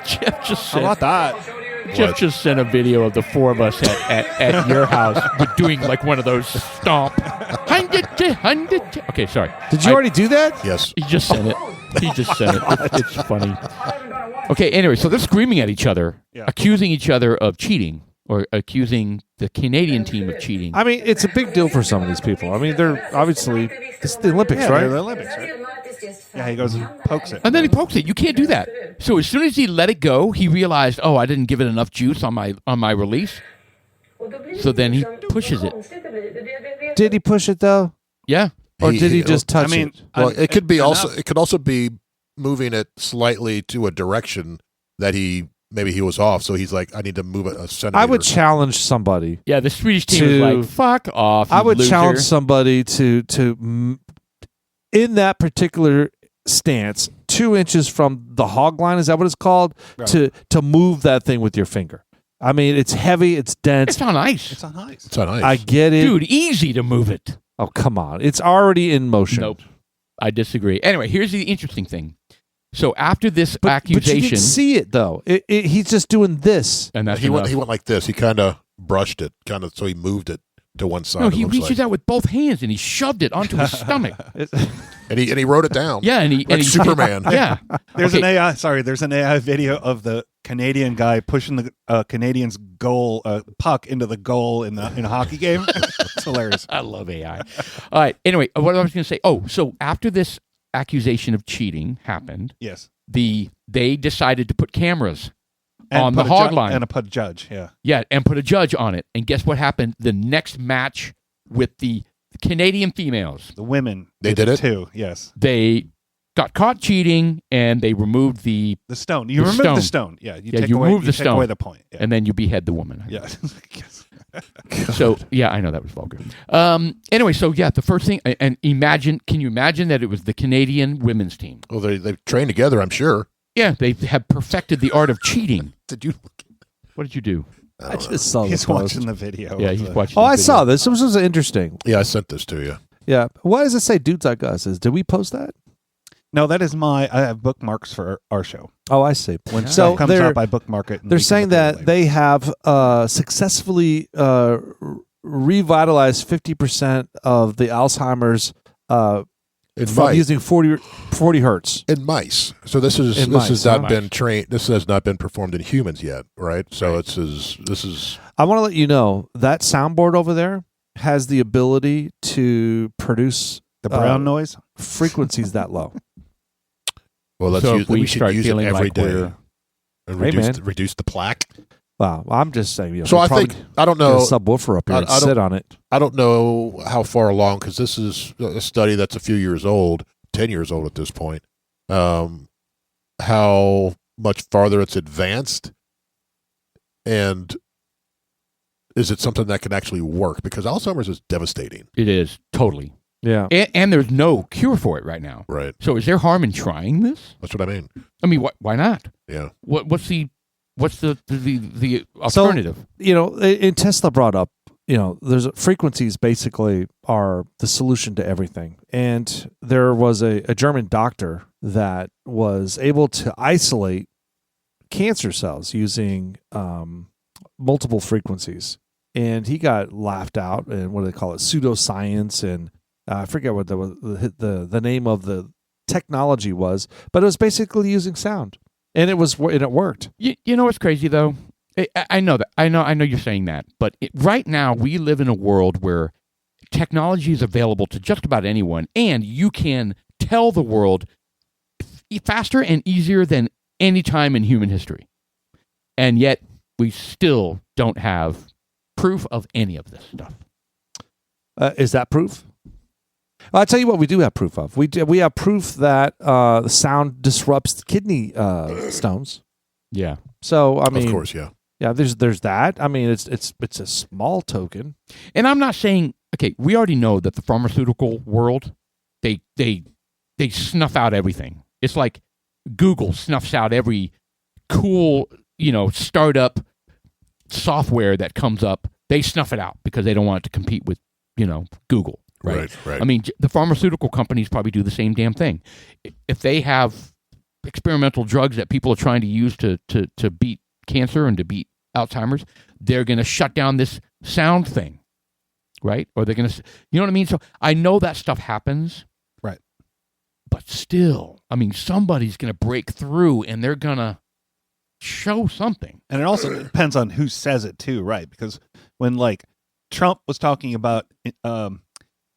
Jeff just How said. about that? Jeff just sent a video of the four of us at your house doing like one of those stomp. Okay, sorry. Did you already do that? Yes. He just sent it. It's funny. Okay, anyway, so they're screaming at each other, Yeah. accusing each other of cheating, or accusing the Canadian team of cheating. I mean, it's a big deal for some of these people. I mean, they're obviously this is the Olympics, Yeah, right? they're the Olympics, right? Yeah, he goes and pokes it. And then he pokes it. You can't do that. So as soon as he let it go, he realized, oh, I didn't give it enough juice on my release. So then he pushes it. Did he push it though? Yeah. Or did he just touch it? Well, it could be enough. also. It could also be moving it slightly to a direction that maybe he was off. So he's like, I need to move it a centimeter. I would challenge somebody. Yeah, the Swedish team was like, "Fuck off!" I you would loser. challenge somebody to in that particular stance, 2 inches from the hog line. Is that what it's called? Right. To move that thing with your finger. I mean, it's heavy, it's dense. It's on ice. It's on ice. It's on ice. I get it, Dude, easy to move it. Oh, come on! It's already in motion. Nope. I disagree. Anyway, here's the interesting thing. So after this But you accusation, didn't see it though. He's just doing this. and that's he went enough. like this. He kind of brushed it, so he moved it to one side. No, it he looks reaches like. out with both hands and he shoved it onto his stomach. and he wrote it down. Yeah, and he like Superman. Yeah, There's Okay. an AI. Sorry, there's an AI video of the Canadian guy pushing the Canadian's goal puck into the goal in a hockey game. It's hilarious. I love AI. All right. Anyway, what I was going to say. Oh, so after this accusation of cheating happened, Yes. they decided to put cameras And on put the a hog ju- line. and put a judge. Yeah. Yeah, and put a judge on it. And guess what happened? The next match with the Canadian females, The women. They did it? too. Yes. they got caught cheating and they removed the, The stone. You The remove stone. the stone. Yeah. You Yeah, take you away, remove the take stone. away the point. Yeah. and then you behead the woman. yeah. Yes. So yeah, I know that was vulgar. Anyway, so yeah, the first thing, and can you imagine that it was the Canadian women's team? Well, they trained together, I'm sure. Yeah, they have perfected the art of cheating. Did you? What did you do? I just saw He's the post. watching the video. Yeah, of he's the- watching. Oh, the I video. saw this. This was interesting. Yeah, I sent this to you. Yeah. Why does it say dudes like us? Did we post that? No, that is I have bookmarks for our show. Oh, I see. When So stuff comes they're- up, I bookmark it. And They're we can saying look at it that later. they have successfully revitalized 50% of the Alzheimer's In from mice. using 40 hertz. In mice. So this has In mice, not huh? been trained. This has not been performed in humans yet, right? So this is I want to let you know that soundboard over there has the ability to produce the brown noise. frequencies that low. well. Let's So use. if we We should start use it feeling every like day we're and Hey, man. reduce the plaque. Wow. I'm just saying. You know, So we I probably think I don't get a know. subwoofer up here I- and I don't- sit on it. I don't know how far along because this is a study that's a few years old, 10 years old at this point. How much farther it's advanced, and is it something that can actually work? Because Alzheimer's is devastating, It is totally, Yeah. and there's no cure for it right now. right? So is there harm in trying this? That's what I mean. I mean, why not? Yeah. What's the alternative? You know, and Tesla brought up, you know, there's frequencies basically are the solution to everything. And there was a German doctor that was able to isolate cancer cells using multiple frequencies. And he got laughed out, and what do they call it? Pseudoscience, and I forget what the name of the technology was, but it was basically using sound, and it worked. You know what's crazy though? I know that. I know you're saying that, but right now we live in a world where technology is available to just about anyone, and you can tell the world faster and easier than any time in human history. And yet we still don't have proof of any of this stuff. Is that proof? I'll tell you what we do have proof of. We have proof that the sound disrupts kidney stones. Yeah. So I mean, Of course, yeah. yeah. There's that. I mean, it's a small token. And I'm not saying, okay, we already know that the pharmaceutical world, they snuff out everything. It's like Google snuffs out every cool, startup software that comes up. They snuff it out because they don't want it to compete with, Google. Right. Right. I mean, the pharmaceutical companies probably do the same damn thing. If they have experimental drugs that people are trying to use to beat cancer and to beat Alzheimer's, they're going to shut down this sound thing, right? Or they're going to, you know what I mean? So I know that stuff happens. Right. But still, I mean, somebody's going to break through and they're going to show something. And it also depends on who says it too, right? Because when Trump was talking about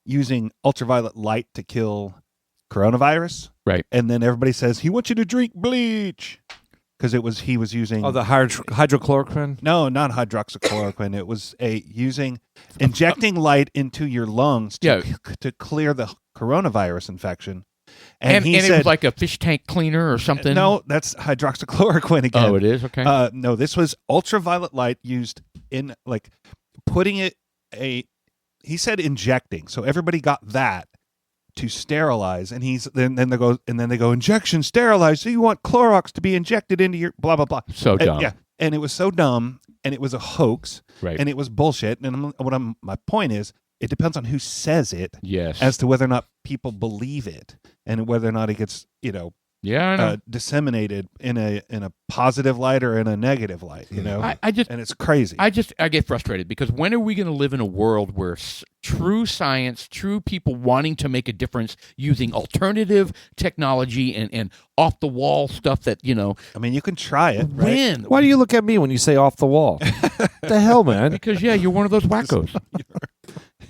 using ultraviolet light to kill coronavirus, Right. and then everybody says he wants you to drink bleach. because he was using Oh, the hydrochloroquine. no, not hydroxychloroquine. It was injecting light into your lungs to clear the coronavirus infection. And he said it was like a fish tank cleaner or something. no, that's hydroxychloroquine again. Oh, it is? Okay. No, this was ultraviolet light used in like putting it he said injecting. So everybody got that to sterilize, and then they go injection sterilize. So you want Clorox to be injected into your blah blah blah. So dumb. Yeah, and it was so dumb, and it was a hoax, Right. and it was bullshit. And my point is, it depends on who says it, Yes. as to whether or not people believe it, and whether or not it gets yeah, I know. disseminated in a positive light or in a negative light. I just and it's crazy. I get frustrated because when are we going to live in a world where true science, true people wanting to make a difference using alternative technology and off the wall stuff that I mean, you can try it. Right? when? Why do you look at me when you say off the wall? The hell, man? Because you're one of those wackos.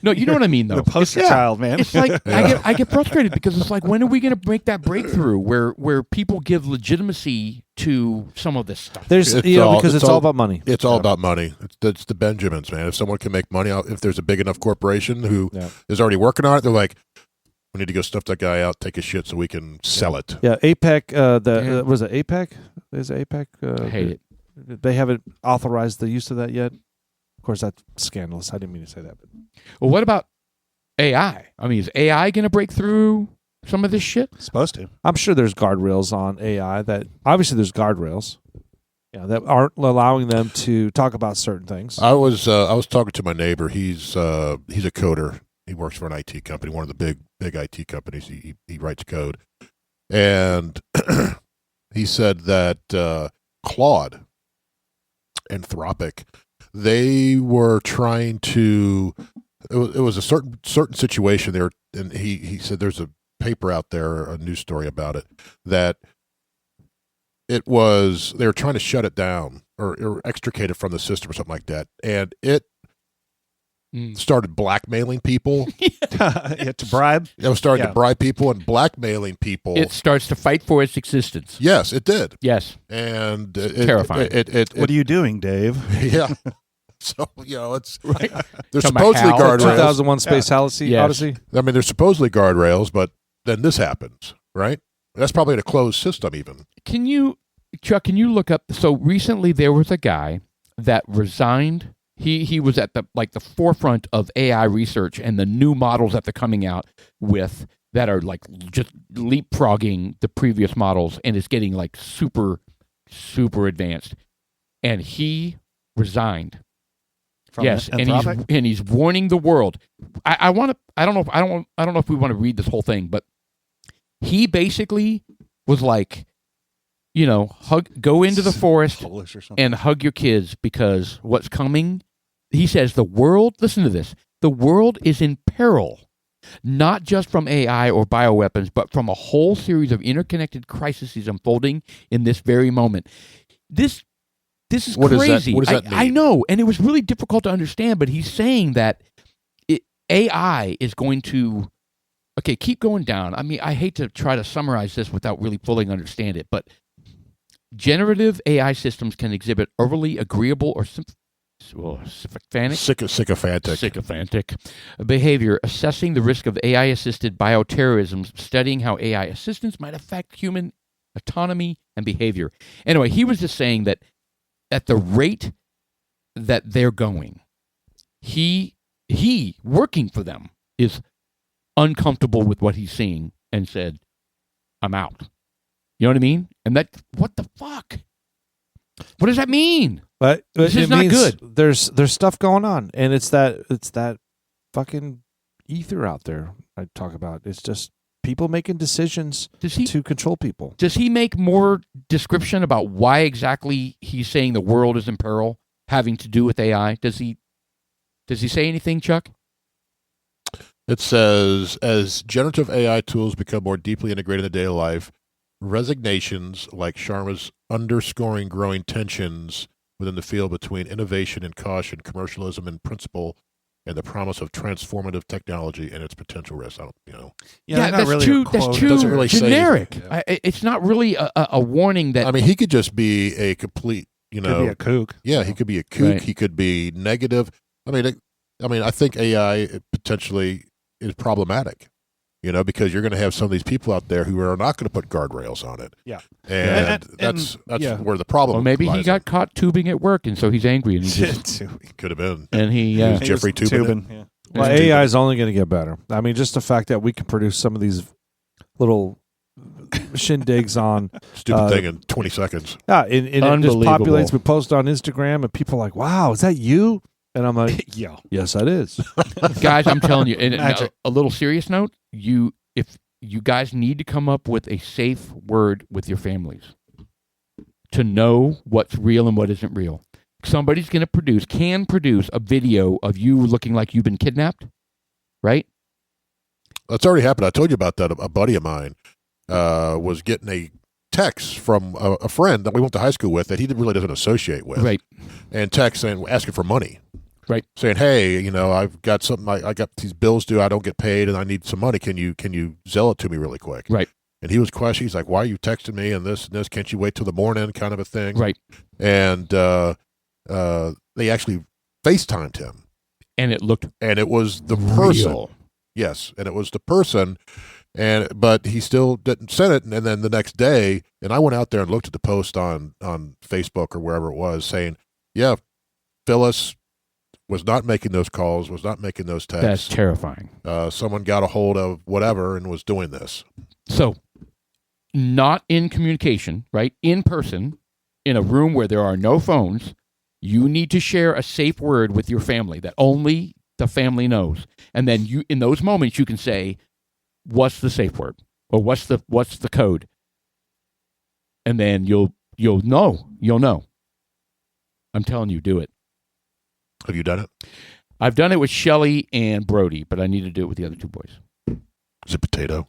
No, you know what I mean, though. The poster It's- child, man. It's like I get frustrated because it's like, when are we going to make that breakthrough where people give legitimacy to some of this stuff? There's because it's all about money. It's all about money. It's the Benjamins, man. If someone can make money out, if there's a big enough corporation who is already working on it, they're like, we need to go stuff that guy out, take his shit so we can sell it. Yeah, APEC. Was it APEC? Is it APEC? I hate it. They haven't authorized the use of that yet. Of course, that's scandalous. I didn't mean to say that. But. Well, what about AI? I mean, is AI going to break through some of this shit? Supposed to. I'm sure there's guardrails on AI. That obviously there's guardrails. That aren't allowing them to talk about certain things. I was talking to my neighbor. He's a coder. He works for an IT company, one of the big IT companies. He writes code, and he said that Claude, Anthropic, they were trying to. It was a certain situation there, and he said there's a paper out there, a news story about it, that they were trying to shut it down or extricate it from the system or something like that, and it started blackmailing people. To bribe. It was starting to bribe people and blackmailing people. It starts to fight for its existence. Yes, it did. Yes. And Terrifying. What are you doing, Dave? Yeah. So, it's Right. there's To my supposedly house. guardrails. 2001 Space Odyssey. Yes. Odyssey. I mean, there's supposedly guardrails, but then this happens, right? That's probably in a closed system even. Chuck, can you look up? So recently there was a guy that resigned. He was at the forefront of AI research and the new models that they're coming out with that are like just leapfrogging the previous models, and it's getting like super, super advanced. And he resigned. From Yes, Anthropic? and he's warning the world. I don't know if we want to read this whole thing, but he basically was like, go into the forest Polish or something. and hug your kids because what's coming. He says the world. Listen to this. The world is in peril, not just from AI or bioweapons, but from a whole series of interconnected crises unfolding in this very moment. This is What does that- crazy. what does that I mean? know, and it was really difficult to understand, but he's saying that AI is going to, keep going down. I mean, I hate to try to summarize this without really fully understand it, but generative AI systems can exhibit overly agreeable or sycophantic behavior, assessing the risk of AI-assisted bioterrorism, studying how AI assistance might affect human autonomy and behavior. Anyway, he was just saying that at the rate that they're going, he working for them is uncomfortable with what he's seeing and said, I'm out. You know what I mean? And what the fuck? What does that mean? But This it is not means good. There's stuff going on, and it's that fucking ether out there I talk about. It's just people making decisions to control people. Does he make more description about why exactly he's saying the world is in peril, having to do with AI? Does he say anything, Chuck? It says, as generative AI tools become more deeply integrated in daily life, resignations like Sharma's underscoring growing tensions within the field between innovation and caution, commercialism and principle, and the promise of transformative technology and its potential risks. I don't, Yeah, they're not that's really too a quote. Doesn't really say generic. anything. It's not really a warning that. I mean, he could just be a complete, Could be a kook. yeah, he could be a kook. Right. He could be negative. I think AI potentially is problematic, because you're going to have some of these people out there who are not going to put guardrails on it. Yeah. And And- that's yeah. where the problem or maybe he lies got caught tubing at work, and so he's angry, and he just in. Could have been. and he He was He Jeffrey was Tubin. Yeah. Well, and- AI is only going to get better. I mean, just the fact that we can produce some of these little shindigs on Stupid thing in 20 seconds. and it just Unbelievable. populates. We post on Instagram, and people are like, "Wow, is that you?" And I'm like, Yeah. "Yes, that is." guys, I'm telling you, and Magic. a little serious note, if you guys need to come up with a safe word with your families to know what's real and what isn't real. Somebody's going to can produce a video of you looking like you've been kidnapped, right? That's already happened. I told you about that. A buddy of mine was getting a text from a friend that we went to high school with that he really doesn't associate with. Right. And text saying, asking for money. Right. Saying, hey, I've got something, I got these bills due, I don't get paid, and I need some money. Can you Zelle it to me really quick? Right. And he was questioning. He's like, why are you texting me and this and this? Can't you wait till the morning, kind of a thing? Right. And they actually FaceTimed him. And it looked And it was the person. real. Yes, and it was the person, but he still didn't send it. And then the next day, and I went out there and looked at the post on Facebook or wherever it was, saying, "Yeah, Phyllis was not making those calls, was not making those That's texts. terrifying. Someone got a hold of whatever and was doing this." So, not in communication, right? In person, in a room where there are no phones, you need to share a safe word with your family that only the family knows. And then in those moments, you can say, what's the safe word? Or what's the code? And then you'll know. You'll know. I'm telling you, do it. Have you done it? I've done it with Shelly and Brody, but I need to do it with the other two boys. Is it potato?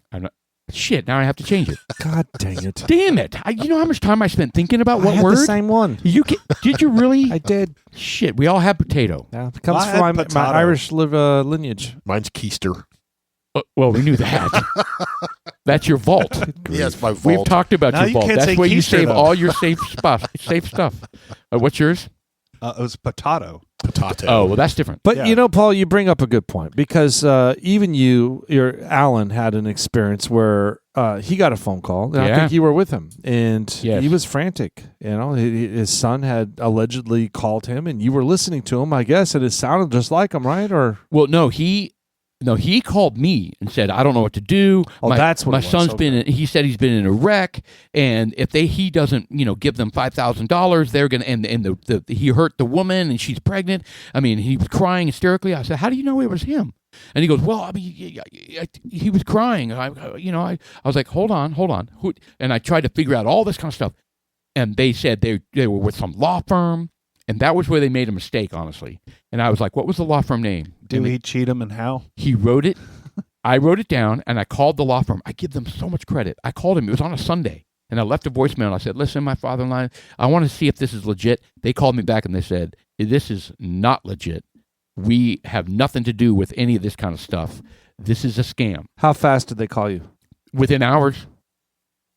Shit, now I have to change it. God dang it! Damn it. You know how much time I spent thinking about I what had word? the same one. Did you really? I did. Shit, we all have potato. Yeah, it comes Well, I from had my potato. Irish lineage. Mine's keister. Well, we knew that. That's your vault. Yes, my We've fault. talked about Now your you vault. can't That's say where you keister, save though. all your safe stuff. What's yours? It was potato. Potato. Oh, well, that's different. But Yeah. Paul, you bring up a good point because even your Alan had an experience where he got a phone call. And I Yeah. think you were with him, and Yes. he was frantic. His son had allegedly called him, and you were listening to him, I guess, and it sounded just like him, right? Or Well, no, he called me and said, I don't know what to do. Oh, that's what my it was. son's Okay. he said he's been in a wreck, and if he doesn't, give them $5,000, they're going to, and he hurt the woman and she's pregnant. I mean, he was crying hysterically. I said, how do you know it was him? And he goes, well, I mean, he was crying. I was like, hold on. Who? And I tried to figure out all this kind of stuff. And they said they were with some law firm. And that was where they made a mistake, honestly. And I was like, what was the law firm name? Dewey, Cheatham, and Howe. He wrote it. I wrote it down, and I called the law firm. I give them so much credit. I called him. It was on a Sunday. And I left a voicemail. And I said, listen, my father-in-law, I want to see if this is legit. They called me back, and they said, this is not legit. We have nothing to do with any of this kind of stuff. This is a scam. how fast did they call you? Within hours.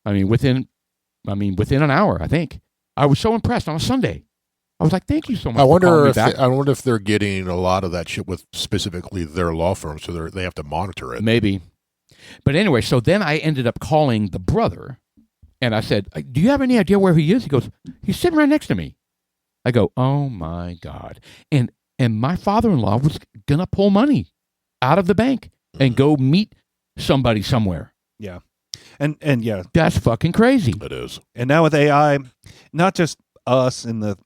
Within an hour, I think. I was so impressed on a Sunday. I was like, thank you so much I for calling wonder me if back. I wonder if they're getting a lot of that shit with specifically their law firm, so they have to monitor it. Maybe. But anyway, so then I ended up calling the brother, and I said, do you have any idea where he is? He goes, he's sitting right next to me. I go, oh, my God. And my father-in-law was going to pull money out of the bank and go meet somebody somewhere. Yeah. And yeah. That's fucking crazy. It is. And now with AI, not just us in the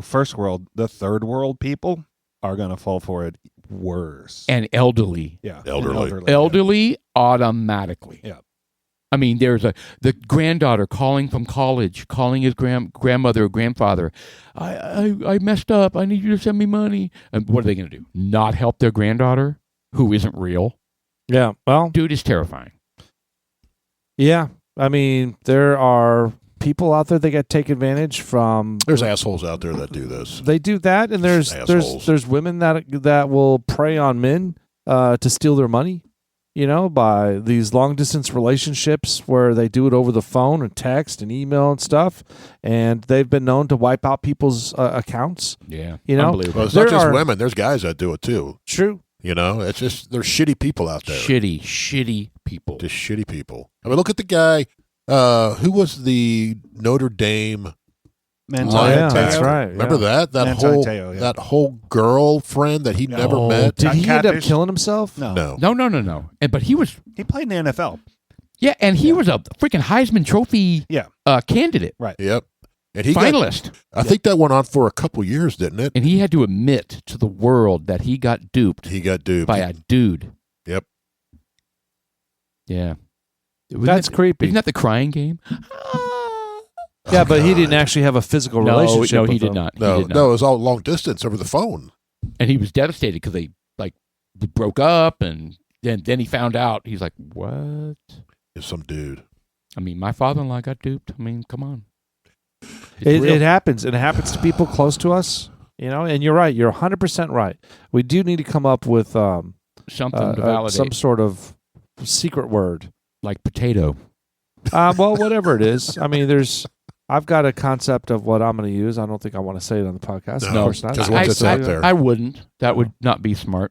first world, the third world people are going to fall for it worse. And elderly. Yeah. Elderly. Elderly automatically. Yeah. There's the granddaughter calling from college, calling his grandmother or grandfather. I messed up. I need you to send me money. And what are they going to do? Not help their granddaughter who isn't real? Yeah. Well, Dude, is terrifying. yeah. There are people out there that get take advantage from. There's assholes out there that do this. They do that, and there's Assholes. women that will prey on men to steal their money. By these long distance relationships where they do it over the phone and text and email and stuff, and they've been known to wipe out people's accounts. Yeah, Unbelievable. Well, it's not just women. There's guys that do it too. True. It's just there's shitty people out there. Shitty people. Just shitty people. I mean, look at the guy who was the Notre Dame. That's right. Remember that Manti that whole girlfriend that he never met. Did he end up Catfish? killing himself? No. No. But he was. He played in the NFL. Yeah, and he was a freaking Heisman Trophy candidate. Right. Yep. And he finalist. I think that went on for a couple years, didn't it? And he had to admit to the world that he got duped. He got duped by a dude. Yep. Yeah. That's creepy. Isn't that the crying game? Yeah, but he didn't actually have a physical relationship. No, with he did them. not. No, it was all long distance over the phone. And he was devastated because they broke up, and then he found out. He's like, "What?" It's some dude. I mean, my father-in-law got duped. I mean, come on. It happens. It happens to people close to us. And you're right. You're 100% right. We do need to come up with something to validate, some sort of secret word, like potato. Well, whatever it is. I mean, I've got a concept of what I'm going to use. I don't think I want to say it on the podcast. No, of course not. because once it's out there. I wouldn't. That would not be smart.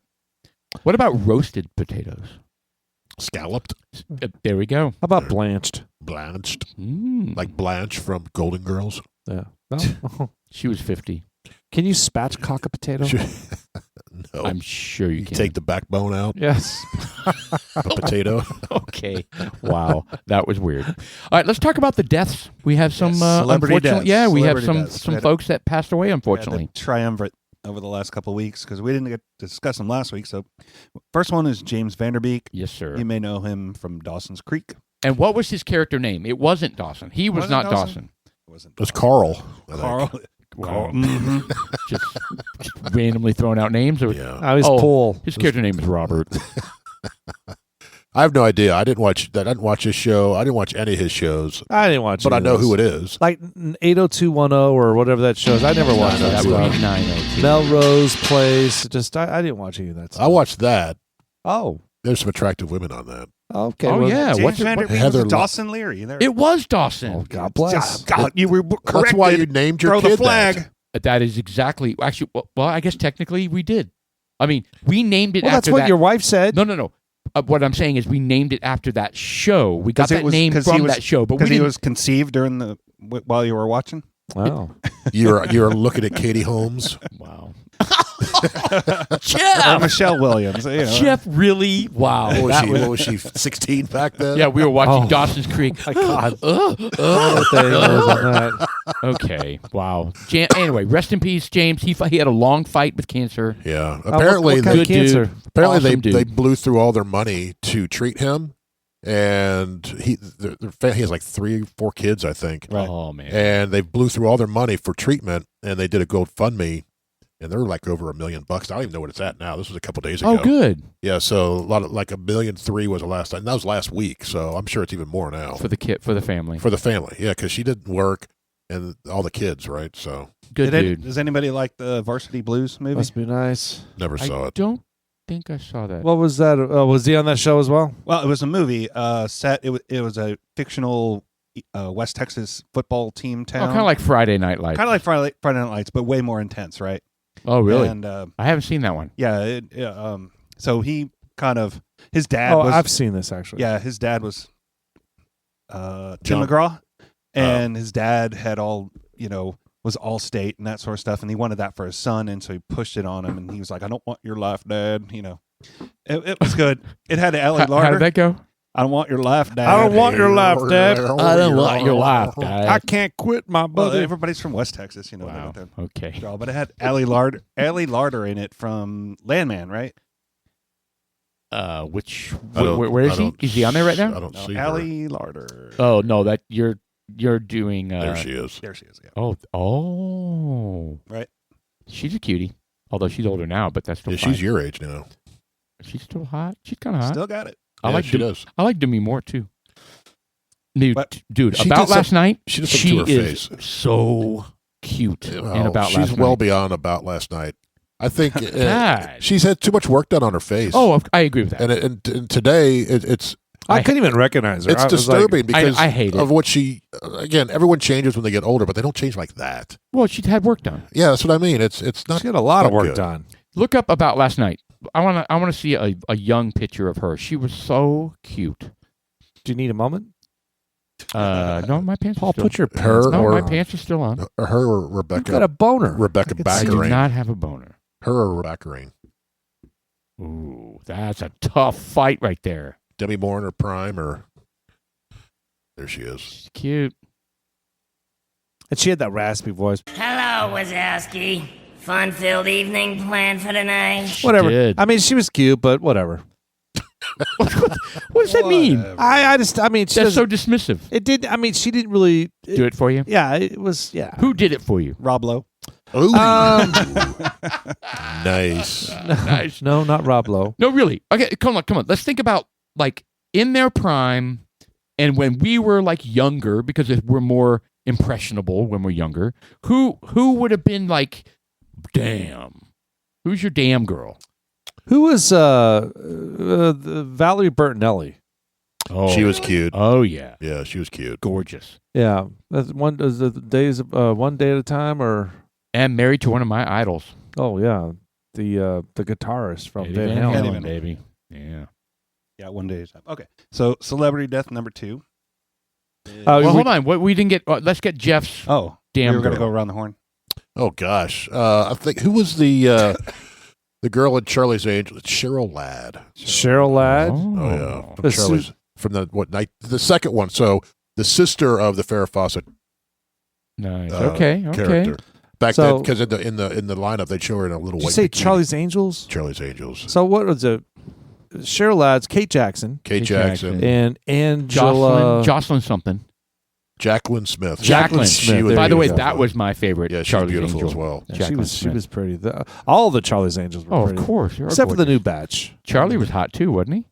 What about roasted potatoes? Scalloped. There we go. How about blanched? Blanched. Like Blanche from Golden Girls. Yeah. No. She was 50. Can you spatchcock a potato? No. I'm sure you can. Take the backbone out. Yes. A potato. Okay. Wow. That was weird. All right, let's talk about the deaths. We have some celebrity unfortunately. deaths. Yeah, we have Celebrity deaths. some folks that passed away, unfortunately. The triumvirate over the last couple of weeks because we didn't get to discuss them last week. So, first one is James Vanderbeek. Yes, sir. You may know him from Dawson's Creek. And what was his character name? It wasn't Dawson. He was not Dawson. It wasn't. It was Carl. I think. Carl. Wow. Mhm. just randomly throwing out names. Or, Yeah. I was Paul. His character name is Robert. I have no idea. I didn't watch that. I didn't watch his show. I didn't watch any of his shows, I didn't watch but I any know of who those. it is. Like 80210 or whatever that show is. I never watched that That would stuff. be 902. Melrose Place. I didn't watch any of that stuff. I watched that. Oh. There's some attractive women on that. Okay. Oh, well, yeah. James What's it- Vanderbeek Heather was Dawson Leary. There. It was Dawson. Oh, God bless. God, you were corrected. That's why you named your Throw kid the flag. that. That is exactly. Actually, well, I guess technically we did. I mean, we named it Well, that's after what that. your wife said. No. What I'm saying is we named it after that show. We got 'Cause it that was- name 'cause he from was- that show, but we Because he didn't. was conceived during while you were watching. Oh. You're looking at Katie Holmes. Wow. Or Jeff! Michelle Williams. Jeff really? Wow. What was she? 16 back then? Yeah, we were watching Oh. Dawson's Creek. My God. Ugh. What the hell is on that? Okay. Wow. Anyway, rest in peace, James. He had a long fight with cancer. Yeah. What Apparently, kind of Good dude. cancer? apparently Awesome dude. they blew through all their money to treat him, and he has like 3 or 4 kids, I think. Right. Oh man. And they blew through all their money for treatment, and they did a GoFundMe, and they're like over $1 million. I don't even know what it's at now. This was a couple days ago. Oh, good Yeah, so a lot of like $1.3 million was the last time. That was last week, so I'm sure it's even more now for the kid, for the family. for the family. Yeah, because she didn't work, and all the kids, right? So Good dude. Does anybody like the Varsity Blues movie? Must be nice. never saw I it. don't think I saw that. What was that? Was he on that show as well? Well, it was a movie set. It was a fictional West Texas football team town. kind of like Friday Night Lights. Kind of like Friday Night Lights, but way more intense, right? Oh, really? And I haven't seen that one. yeah, so he kind of his dad Oh, was I've seen this actually. yeah his dad was Tim John- McGraw, and his dad had was all state and that sort of stuff, and he wanted that for his son, and so he pushed it on him, and he was like, "I don't want your life, Dad." It was good. It had Ellie How Larder. did that go? I don't want your life, Dad. I don't want your life, Dad. I don't want your life, Dad. I can't quit my Well, buddy. everybody's from West Texas, they Wow. got their Okay. draw, but it had Ellie Larder in it from Landman, right? Which? I don't- Where is I he? don't Is he on there right I now? don't No, see her. Ellie Larder. Oh no, that you're doing. There she is. There she is. Yeah. Oh. Right. She's a cutie. Although she's older now, but that's still Yeah, fine. she's your age now. She's still hot. She's kind of hot. Still got it. I Yeah, like she does. I like Demi Moore too. Dude, She About did Last Night, she did something to her is face. so cute in About she's Last well Night. beyond About Last Night. I think God. she's had too much work done on her face. Oh, I agree with that. And today it's I couldn't even recognize her. it's I was like, disturbing because I hate it. of what she. Again, everyone changes when they get older, but they don't change like that. Well, she'd had work done. Yeah, that's what I mean. It's not. she had a lot of not work good. done. Look up About Last Night. I want to see a young picture of her. She was so cute. Do you need a moment? No, my pants Paul, are still put your Her pants No, or- my pants are still on. Her or You've got Rebecca. a boner. Rebecca I can I see do Backering. not have a boner. Her or Rebecca Ring. Ooh, that's a tough fight right there. Demi Moore in her prime, or there she is. She's cute. And she had that raspy voice. Hello, Wazowski. Fun-filled evening planned for tonight? Whatever. did. I mean, she was cute, but whatever. What does that mean? I mean, she That's doesn't- so dismissive. it did. I mean, she didn't really Do it for you. Yeah, it was. Yeah. Who did it for you? Rob Lowe. Ooh, Um, nice. Nice. no, not Rob Lowe. No, really. Okay, come on. Let's think about like in their prime and when we were like younger, because we're more impressionable when we're younger. Who would have been like, damn? Who's your damn girl? Who was Valerie Bertinelli? Oh, She was cute. Oh yeah, Yeah, she was cute. gorgeous. Yeah, that's one. Is the days one day at a time, or And married to one of my idols, oh yeah, the guitarist from Eddie Van Van Halen. Halen, Halen. baby. Yeah. Yeah, one day at a time. Okay, so celebrity death number 2. Well, hold on. What we didn't get? Let's get Jeff's Oh, damn we were going to girl. go around the horn. Oh gosh, I think who was the girl in Charlie's Angels? Cheryl Ladd. Cheryl Ladd. Oh yeah, from The Charlie's from the what night? The second one. So the sister of the Farrah Fawcett Nice. uh, Okay. character. Back So- then, because in the lineup they'd show her in a little Did you white. say bikini. Charlie's Angels? Charlie's Angels. So what was it? Cheryl Ladd's Kate Jackson Kate Kate Jackson, Jackson. and Angela. Jocelyn something. Jacqueline Smith. Jacqueline She Smith. was By the way, beautiful. that was my favorite. Yeah, she's Charlie's beautiful Angel. as well. Yeah, Jacqueline she Smith. was pretty. All the Charlie's Angels were Oh, pretty. of course. You're Except for the gorgeous. new batch. Charlie was hot too, wasn't he?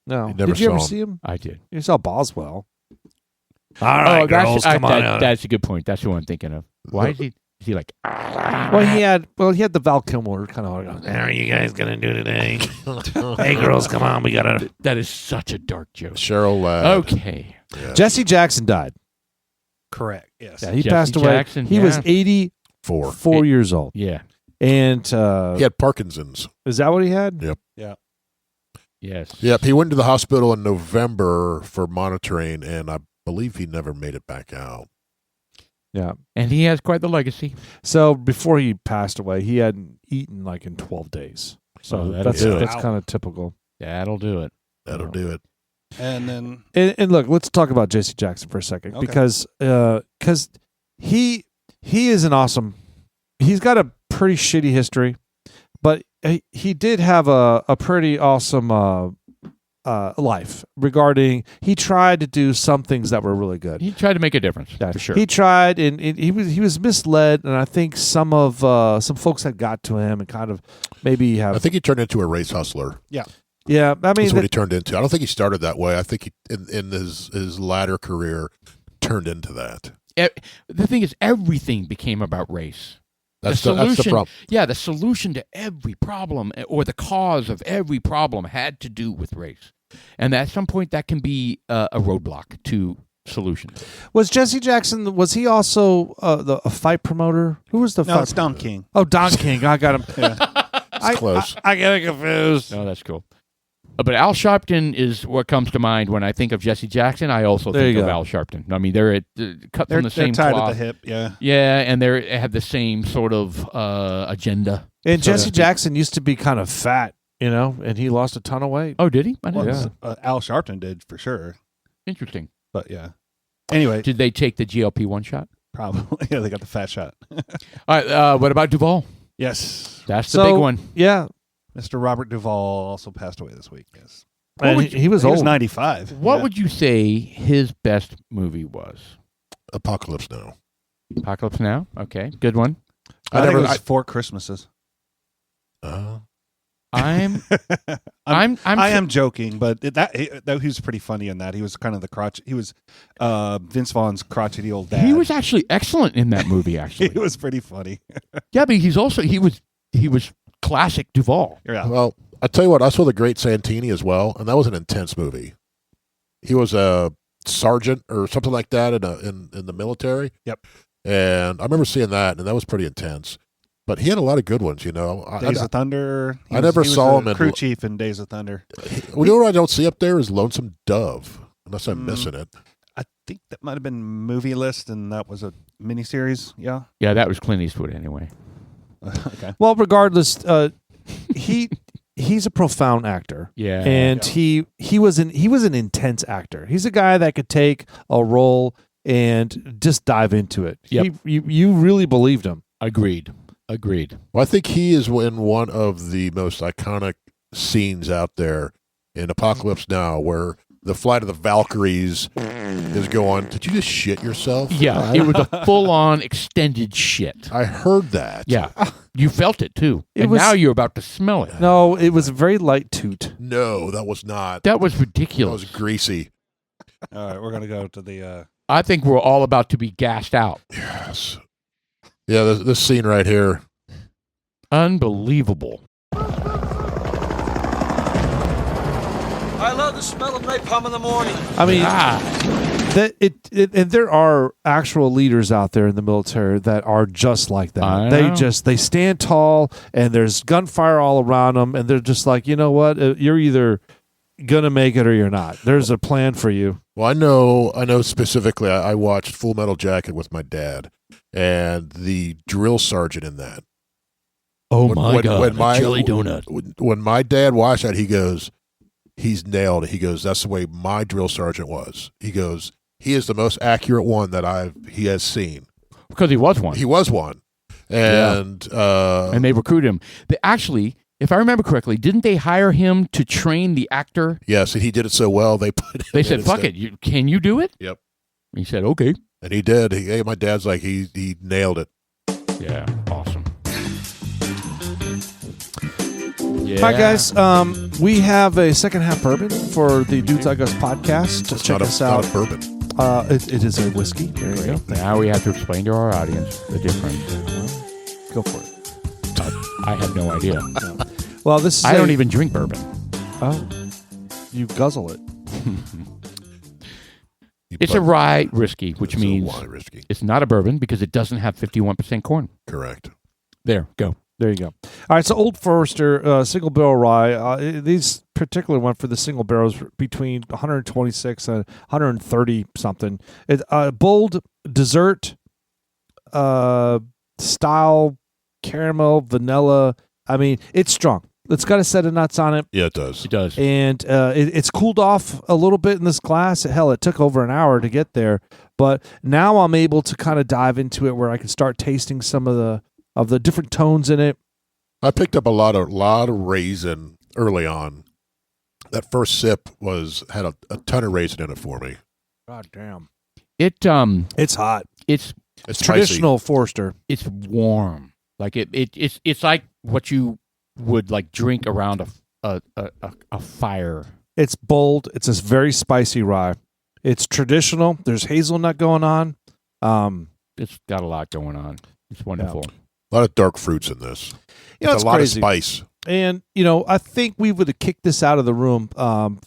No. You never Did you ever saw him. see him? I did. You saw Boswell. All right, girls, come on out. That's a good point. That's who I'm thinking of. Why is he like? Well, he had the Val Kilmer kind of. What are you guys gonna do today? Hey, girls, come on, we gotta. That is such a dark joke. Cheryl Ladd. Okay. Yeah. Jesse Jackson died. Correct. Yes. Yeah, he Jesse passed away. Jackson, He was yeah. 84 years old, Yeah. and He had Parkinson's. is that what he had? Yes. Yep, he went to the hospital in November for monitoring, and I believe he never made it back out. Yeah. And he has quite the legacy. So before he passed away, he hadn't eaten like in 12 days. So Oh, that'll that's do it. that's kind of typical. That'll do it. That'll do it. And then And look, let's talk about Jesse Jackson for a second Okay. because he is an awesome. He's got a pretty shitty history, but he did have a pretty awesome life regarding. He tried to do some things that were really good. He tried to make a difference, Yeah, for sure. He tried, and he was misled, and I think some folks had got to him and kind of maybe have. I think he turned into a race hustler. yeah, I mean, That's what he turned into. I don't think he started that way. I think he, in his latter career, turned into that. The thing is, everything became about race. That's the problem. Yeah, the solution to every problem or the cause of every problem had to do with race. And at some point, that can be a roadblock to solutions. was Jesse Jackson. Was he also a fight promoter? Who was the no, fight? it's Don King. Oh, Don King. I got him. It's close. I get confused. Oh, that's cool. But Al Sharpton is what comes to mind when I think of Jesse Jackson. I also There think you of go. Al Sharpton. I mean, they're cut They're, from the same tied cloth. at the hip. Yeah. Yeah, and they have the same sort of agenda. And So to Jesse speak. Jackson used to be kind of fat, and he lost a ton of weight. Oh, did he? I Well, didn't know. Al Sharpton did for sure. Interesting. But yeah. Anyway, Did they take the GLP-1 shot? probably yeah, they got the fat shot. All right. What about Duvall? Yes. That's the So- big one. Yeah, Mr. Robert Duvall also passed away this week. Yes. and would he was He old. was 95. What Yeah. would you say his best movie was? Apocalypse Now. Apocalypse Now. Okay, good one. I think never. it was Four Christmases. I'm I am joking, but he was pretty funny in that. He was kind of the crotch. He was Vince Vaughn's crotchety old dad. He was actually excellent in that movie. Actually, He was pretty funny. yeah, but he was classic Duvall. Yeah. Well, I tell you what, I saw The Great Santini as well, and that was an intense movie. He was a sergeant or something like that in the military. Yep. And I remember seeing that, and that was pretty intense. But he had a lot of good ones, you know. Days of Thunder. I never saw him in in crew chief in Days of Thunder. You know what I don't see up there is Lonesome Dove, unless I'm missing it. I think that might have been Movie List, and that was a miniseries. Yeah. Yeah, that was Clint Eastwood anyway. Okay. Well, regardless, he's a profound actor. Yeah, And he was an intense actor. He's a guy that could take a role and just dive into it. Yep. You really believed him. Agreed. Well, I think he is in one of the most iconic scenes out there in Apocalypse Now, where the flight of the Valkyries is going. Did you just shit yourself? Yeah, it was a full-on extended shit. I heard that. Yeah, you felt it too, and was- now you're about to smell it. No, it was a very light toot. No, that was not. That was That ridiculous. was greasy. All right, we're gonna go to the. I think we're all about to be gassed out. Yes. Yeah, this scene right here. Unbelievable. I love the smell of napalm in the morning. I mean, Ah, and there are actual leaders out there in the military that are just like that. I They know. they stand tall, and there's gunfire all around them, and they're just like, you know what? You're either gonna make it or you're not. There's a plan for you. Well, I know specifically. I watched Full Metal Jacket with my dad, and the drill sergeant in that. oh When- my when- God, when my- a jelly donut. When my dad watched that, he goes, "He's nailed it." He goes, "That's the way my drill sergeant was." He goes, "He is the most accurate one that he has seen." Because he was one. He was one, and And they recruited him. Actually, if I remember correctly, didn't they hire him to train the actor? yes, and he did it so well. They put. Him They in said, "Fuck instead. it, can you do it?" Yep. He said, "Okay." And he did. My dad's like he nailed it. Yeah, awesome. Yeah. Hi guys, we have a second half bourbon for the Dudes Like Us podcast. It's Check not us not out. a bourbon. It is a whiskey. There you go. Now we have to explain to our audience the difference. Go for it. I have no idea. Well, this is I don't even drink bourbon. Oh, you guzzle it. It's a rye whiskey, which It's a means rye whiskey. it's not a bourbon because it doesn't have 51% corn. Correct. There, go. There you go. All right, so Old Forester single barrel rye. These particularly went for the single barrels between 126 and 130 something. It bold dessert style caramel vanilla. I mean, it's strong. It's got a set of nuts on it. Yeah, it does. It does. And it's cooled off a little bit in this glass. Hell, it took over an hour to get there, but now I'm able to kind of dive into it where I can start tasting some of the different tones in it. I picked up a lot of raisin early on. That first sip had a ton of raisin in it for me. God damn, It's it's hot. it's It's Traditional Forester. it's warm. Like it's like what you would like drink around a fire. It's bold. It's a very spicy rye. It's traditional. There's hazelnut going on. It's got a lot going on. It's wonderful. spicy. A lot of dark fruits in this. You know, It's it's a lot crazy. of spice. And I think we would have kicked this out of the room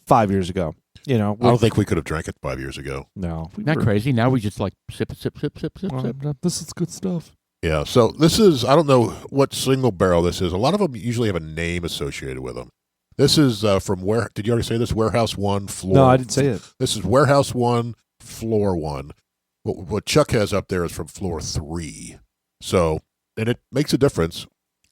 5 years ago. I don't think we could have drank it 5 years ago. no, Not crazy. Now we just like sip, sip, sip, sip, sip, sip. This is good stuff. Yeah, so this is, I don't know what single barrel this is. A lot of them usually have a name associated with them. This is from where, did you already say this? Warehouse 1, floor. No, I didn't say it. This is Warehouse 1, floor 1. What Chuck has up there is from floor 3. So, and it makes a difference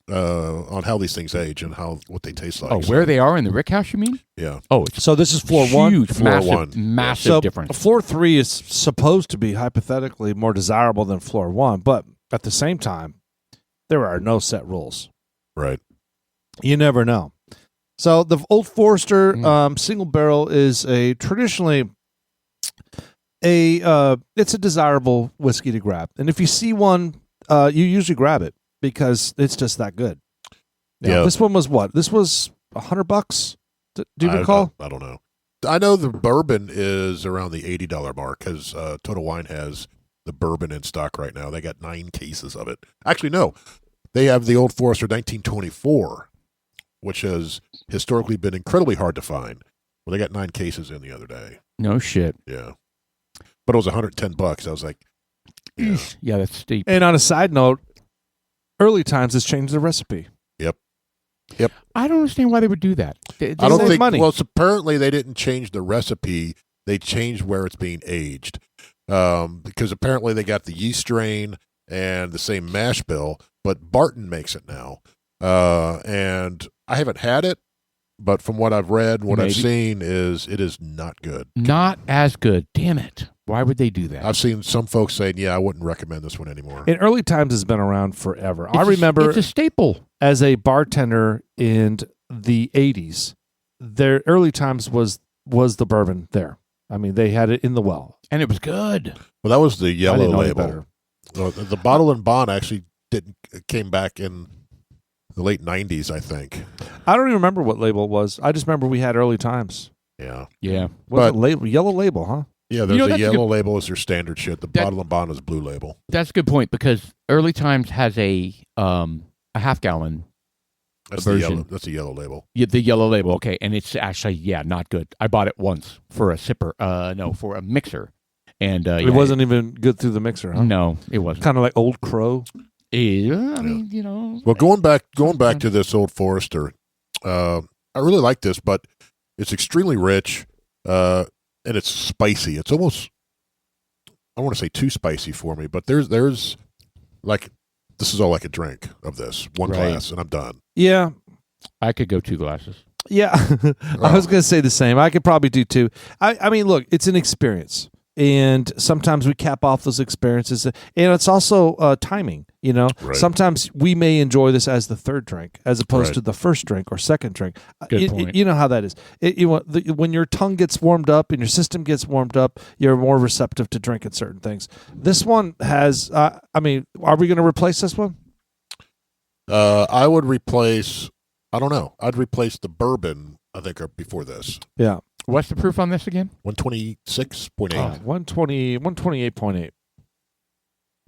on how these things age and what they taste like. Oh, where they are in the Rick House, you mean? Yeah. Oh, it's So this is floor 1. huge, Floor massive, 1. massive So difference. floor 3 is supposed to be hypothetically more desirable than floor 1, but at the same time, there are no set rules. Right. You never know. So the Old Forester single barrel is a traditionally it's a desirable whiskey to grab, and if you see one, you usually grab it because it's just that good. Yeah. This one was what? This was $100. Do you recall? I don't know. I know the bourbon is around the $80 mark because Total Wine has the bourbon in stock right now. They got 9 cases of it. Actually, no. They have the Old Forester 1924, which has historically been incredibly hard to find. Well, they got 9 cases in the other day. No shit. Yeah. But it was $110. I was like, yeah. Yeah, that's steep. And on a side note, Early Times has changed the recipe. Yep. I don't understand why they would do that. They I don't save think. money. Well, apparently they didn't change the recipe. They changed where it's being aged, because apparently they got the yeast strain and the same mash bill, but Barton makes it now. And I haven't had it, but from what I've read, what I've Maybe. seen is it is not good. Not as good. Damn it. Why would they do that? I've seen some folks saying, "Yeah, I wouldn't recommend this one anymore." And Early Times has been around forever. I It's a- remember it's a staple. as a bartender in the 80s, their Early Times was the bourbon there. I mean, they had it in the well. And it was good. Well, that was the I yellow didn't know any label. better. The bottle and bond actually came back in the late '90s, I think. I don't even remember what label it was. I just remember we had Early Times. Yeah. Yeah. Was But- it label, yellow label, huh? Yeah, there's that's a a yellow label as your standard shit. The That- bottle and bond is blue label. That's a good point because Early Times has a half gallon. That's version. the yellow. That's a yellow label. The yellow label, okay, and it's actually not good. I bought it once for a sipper, for a mixer, and It wasn't even good through the mixer, huh? No, it wasn't. Kind of like Old Crow. Yeah, I mean, you know, Well, going back to this Old Forester, I really like this, but it's extremely rich, and it's spicy. It's almost, I want to say too spicy for me, but there's like, this is all I could drink of this one Right. glass, and I'm done. Yeah. I could go 2 glasses. Yeah. I was going to say the same. I could probably do 2. I mean, look, it's an experience. And sometimes we cap off those experiences. And it's also timing, you know. Right. Sometimes we may enjoy this as the third drink as opposed Right. to the first drink or second drink. Good point. You know how that is. When your tongue gets warmed up and your system gets warmed up, you're more receptive to drinking certain things. This one has, I mean, are we going to replace this one? I would replace, I don't know, I'd replace the bourbon, I think, before this. Yeah. What's the proof on this again? 126.8. 128.8.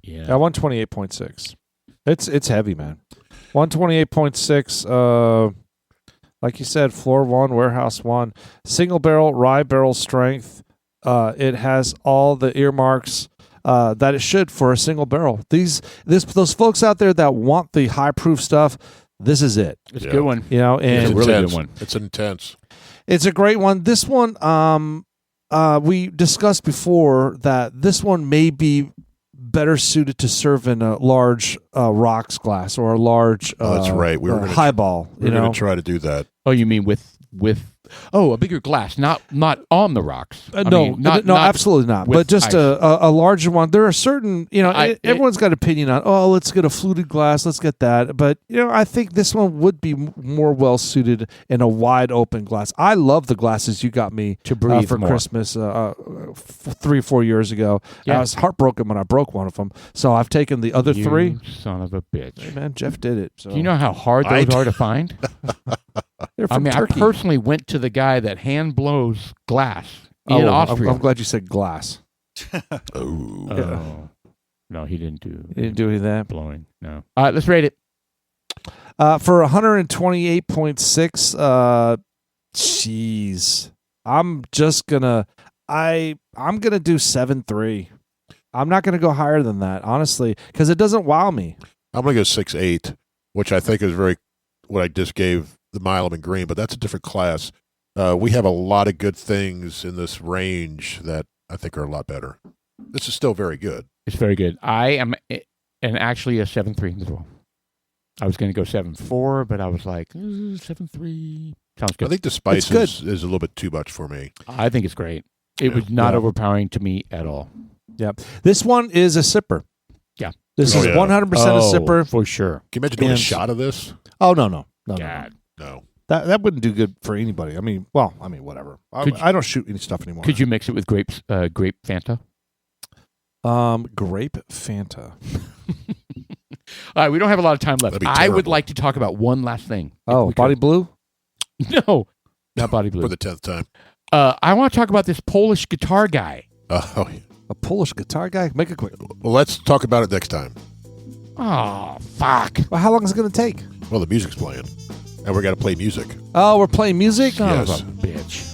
Yeah. 128.6. It's heavy, man. 128.6. Like you said, floor 1, warehouse 1, single barrel, rye barrel strength. It has all the earmarks that it should for a single barrel. Those folks out there that want the high proof stuff, this is it. It's Yeah. a good one. You know, It's and a really intense. good one. It's intense. it's a great one. This one, we discussed before that this one may be better suited to serve in a large rocks glass or a large Oh, that's right. We were gonna- highball. We're You know, going to try to do that. Oh, you mean with a bigger glass, not on the rocks. I no, mean, not absolutely not. with But just ice. a larger one. There are certain, you know, everyone's got opinion on. Oh, let's get a fluted glass. Let's get that. But you know, I think this one would be more well suited in a wide open glass. I love the glasses you got me to breathe for more. Christmas 3-4 years ago. Yeah. I was heartbroken when I broke one of them. So I've taken the other You 3. son of a bitch. Hey man, Jeff did it. So Do you know how hard I those are to find? they're I from mean, Turkey. I personally went to the guy that hand blows glass in Oh, Austria. I'm glad you said glass. Oh. Oh. No, he didn't do. You didn't do any of that. blowing. No. All right, let's rate it. For 128.6, jeez. I'm just gonna I'm gonna do 7.3. I'm not gonna go higher than that, honestly, because it doesn't wow me. I'm going to go 6.8, which I think is very what I just gave the Milam and Green, but that's a different class. We have a lot of good things in this range that I think are a lot better. This is still very good. It's very good. I am and actually a 7.3 as well. I was going to go 7.4, but I was like 7.3 sounds I good. think the spice good. is a little bit too much for me. I think it's great. It Yeah. was not Yeah. overpowering to me at all. Yeah. This one is a sipper. Yeah. This Oh, is yeah. 100% a sipper. for sure. Can you imagine doing a And- shot of this? Oh no. God. No. That wouldn't do good for anybody. I mean, whatever. Could you- I don't shoot any stuff anymore. Could you mix it with grape Fanta? Grape Fanta. All right, we don't have a lot of time left. That'd be I would terrible. like to talk about one last thing. Oh, Body Blue? No, not Body Blue. For the 10th time. I want to talk about this Polish guitar guy. Oh, A Polish guitar guy? Make it quick. well, let's talk about it next time. Oh, fuck. Well, how long is it going to take? Well, the music's playing, and we got to play music. Oh, we're playing music? Son Yes. of a bitch.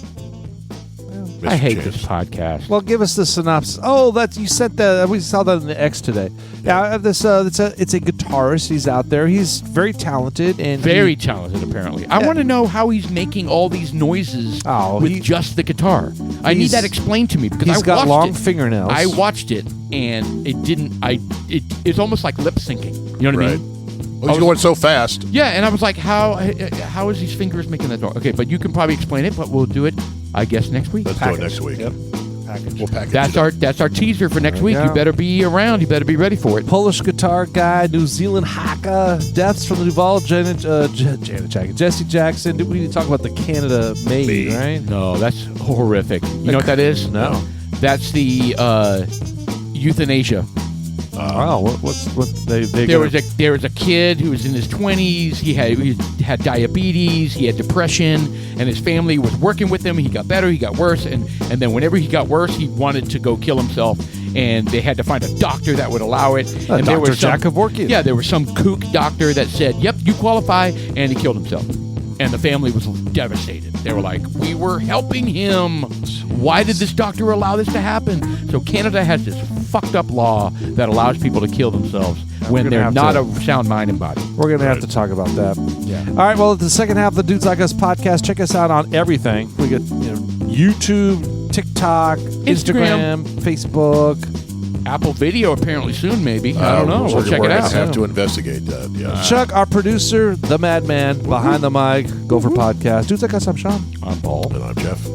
Mr. I hate James. this podcast. Well, give us the synopsis. Oh, that's you sent that. We saw that in the X today. Yeah, I have this. It's a guitarist. He's out there. He's very talented and Very talented, apparently. I want to know how he's making all these noises Oh, with just the guitar. I need he's- that explained to me because He's I got watched long it. fingernails. I watched it and it didn't. It's almost like lip syncing. You know what I Right. mean? Well, he's going so fast. Yeah, and I was like, how is his fingers making that noise? Okay, but you can probably explain it, but we'll do it, I guess, next week. Let's do it next week. Yep. Package. We'll package That's our teaser for next There we week. go. You better be around. You better be ready for it. Polish guitar guy, New Zealand Haka, deaths from the Duval, Janet Jackson, Jesse Jackson. We need to talk about the Canada Maid, right? No, that's horrific. You know what that is? No. That's the euthanasia. Wow, what they There was a kid who was in his 20s. He had diabetes. He had depression, and his family was working with him. He got better. He got worse, and then whenever he got worse, he wanted to go kill himself. And they had to find a doctor that would allow it. And there Dr. was some, Jack Kevorkian. Yeah, there was some kook doctor that said, "Yep, you qualify," and he killed himself. And the family was devastated. They were like, "We were helping him. Why did this doctor allow this to happen?" So Canada has this fucked up law that allows people to kill themselves when gonna they're have not to- a sound mind and body. We're going to have to talk about that. Yeah. All right, well, the second half of the Dudes Like Us podcast, check us out on everything. We got YouTube, TikTok, Instagram, Facebook. Apple Video apparently soon, maybe. I don't know. We'll check we're it gonna out. have to investigate that. Yeah. Chuck, our producer, the madman behind the mic, Gopher Podcast. Dudes Like Us, I'm Sean. I'm Paul. And I'm Jeff.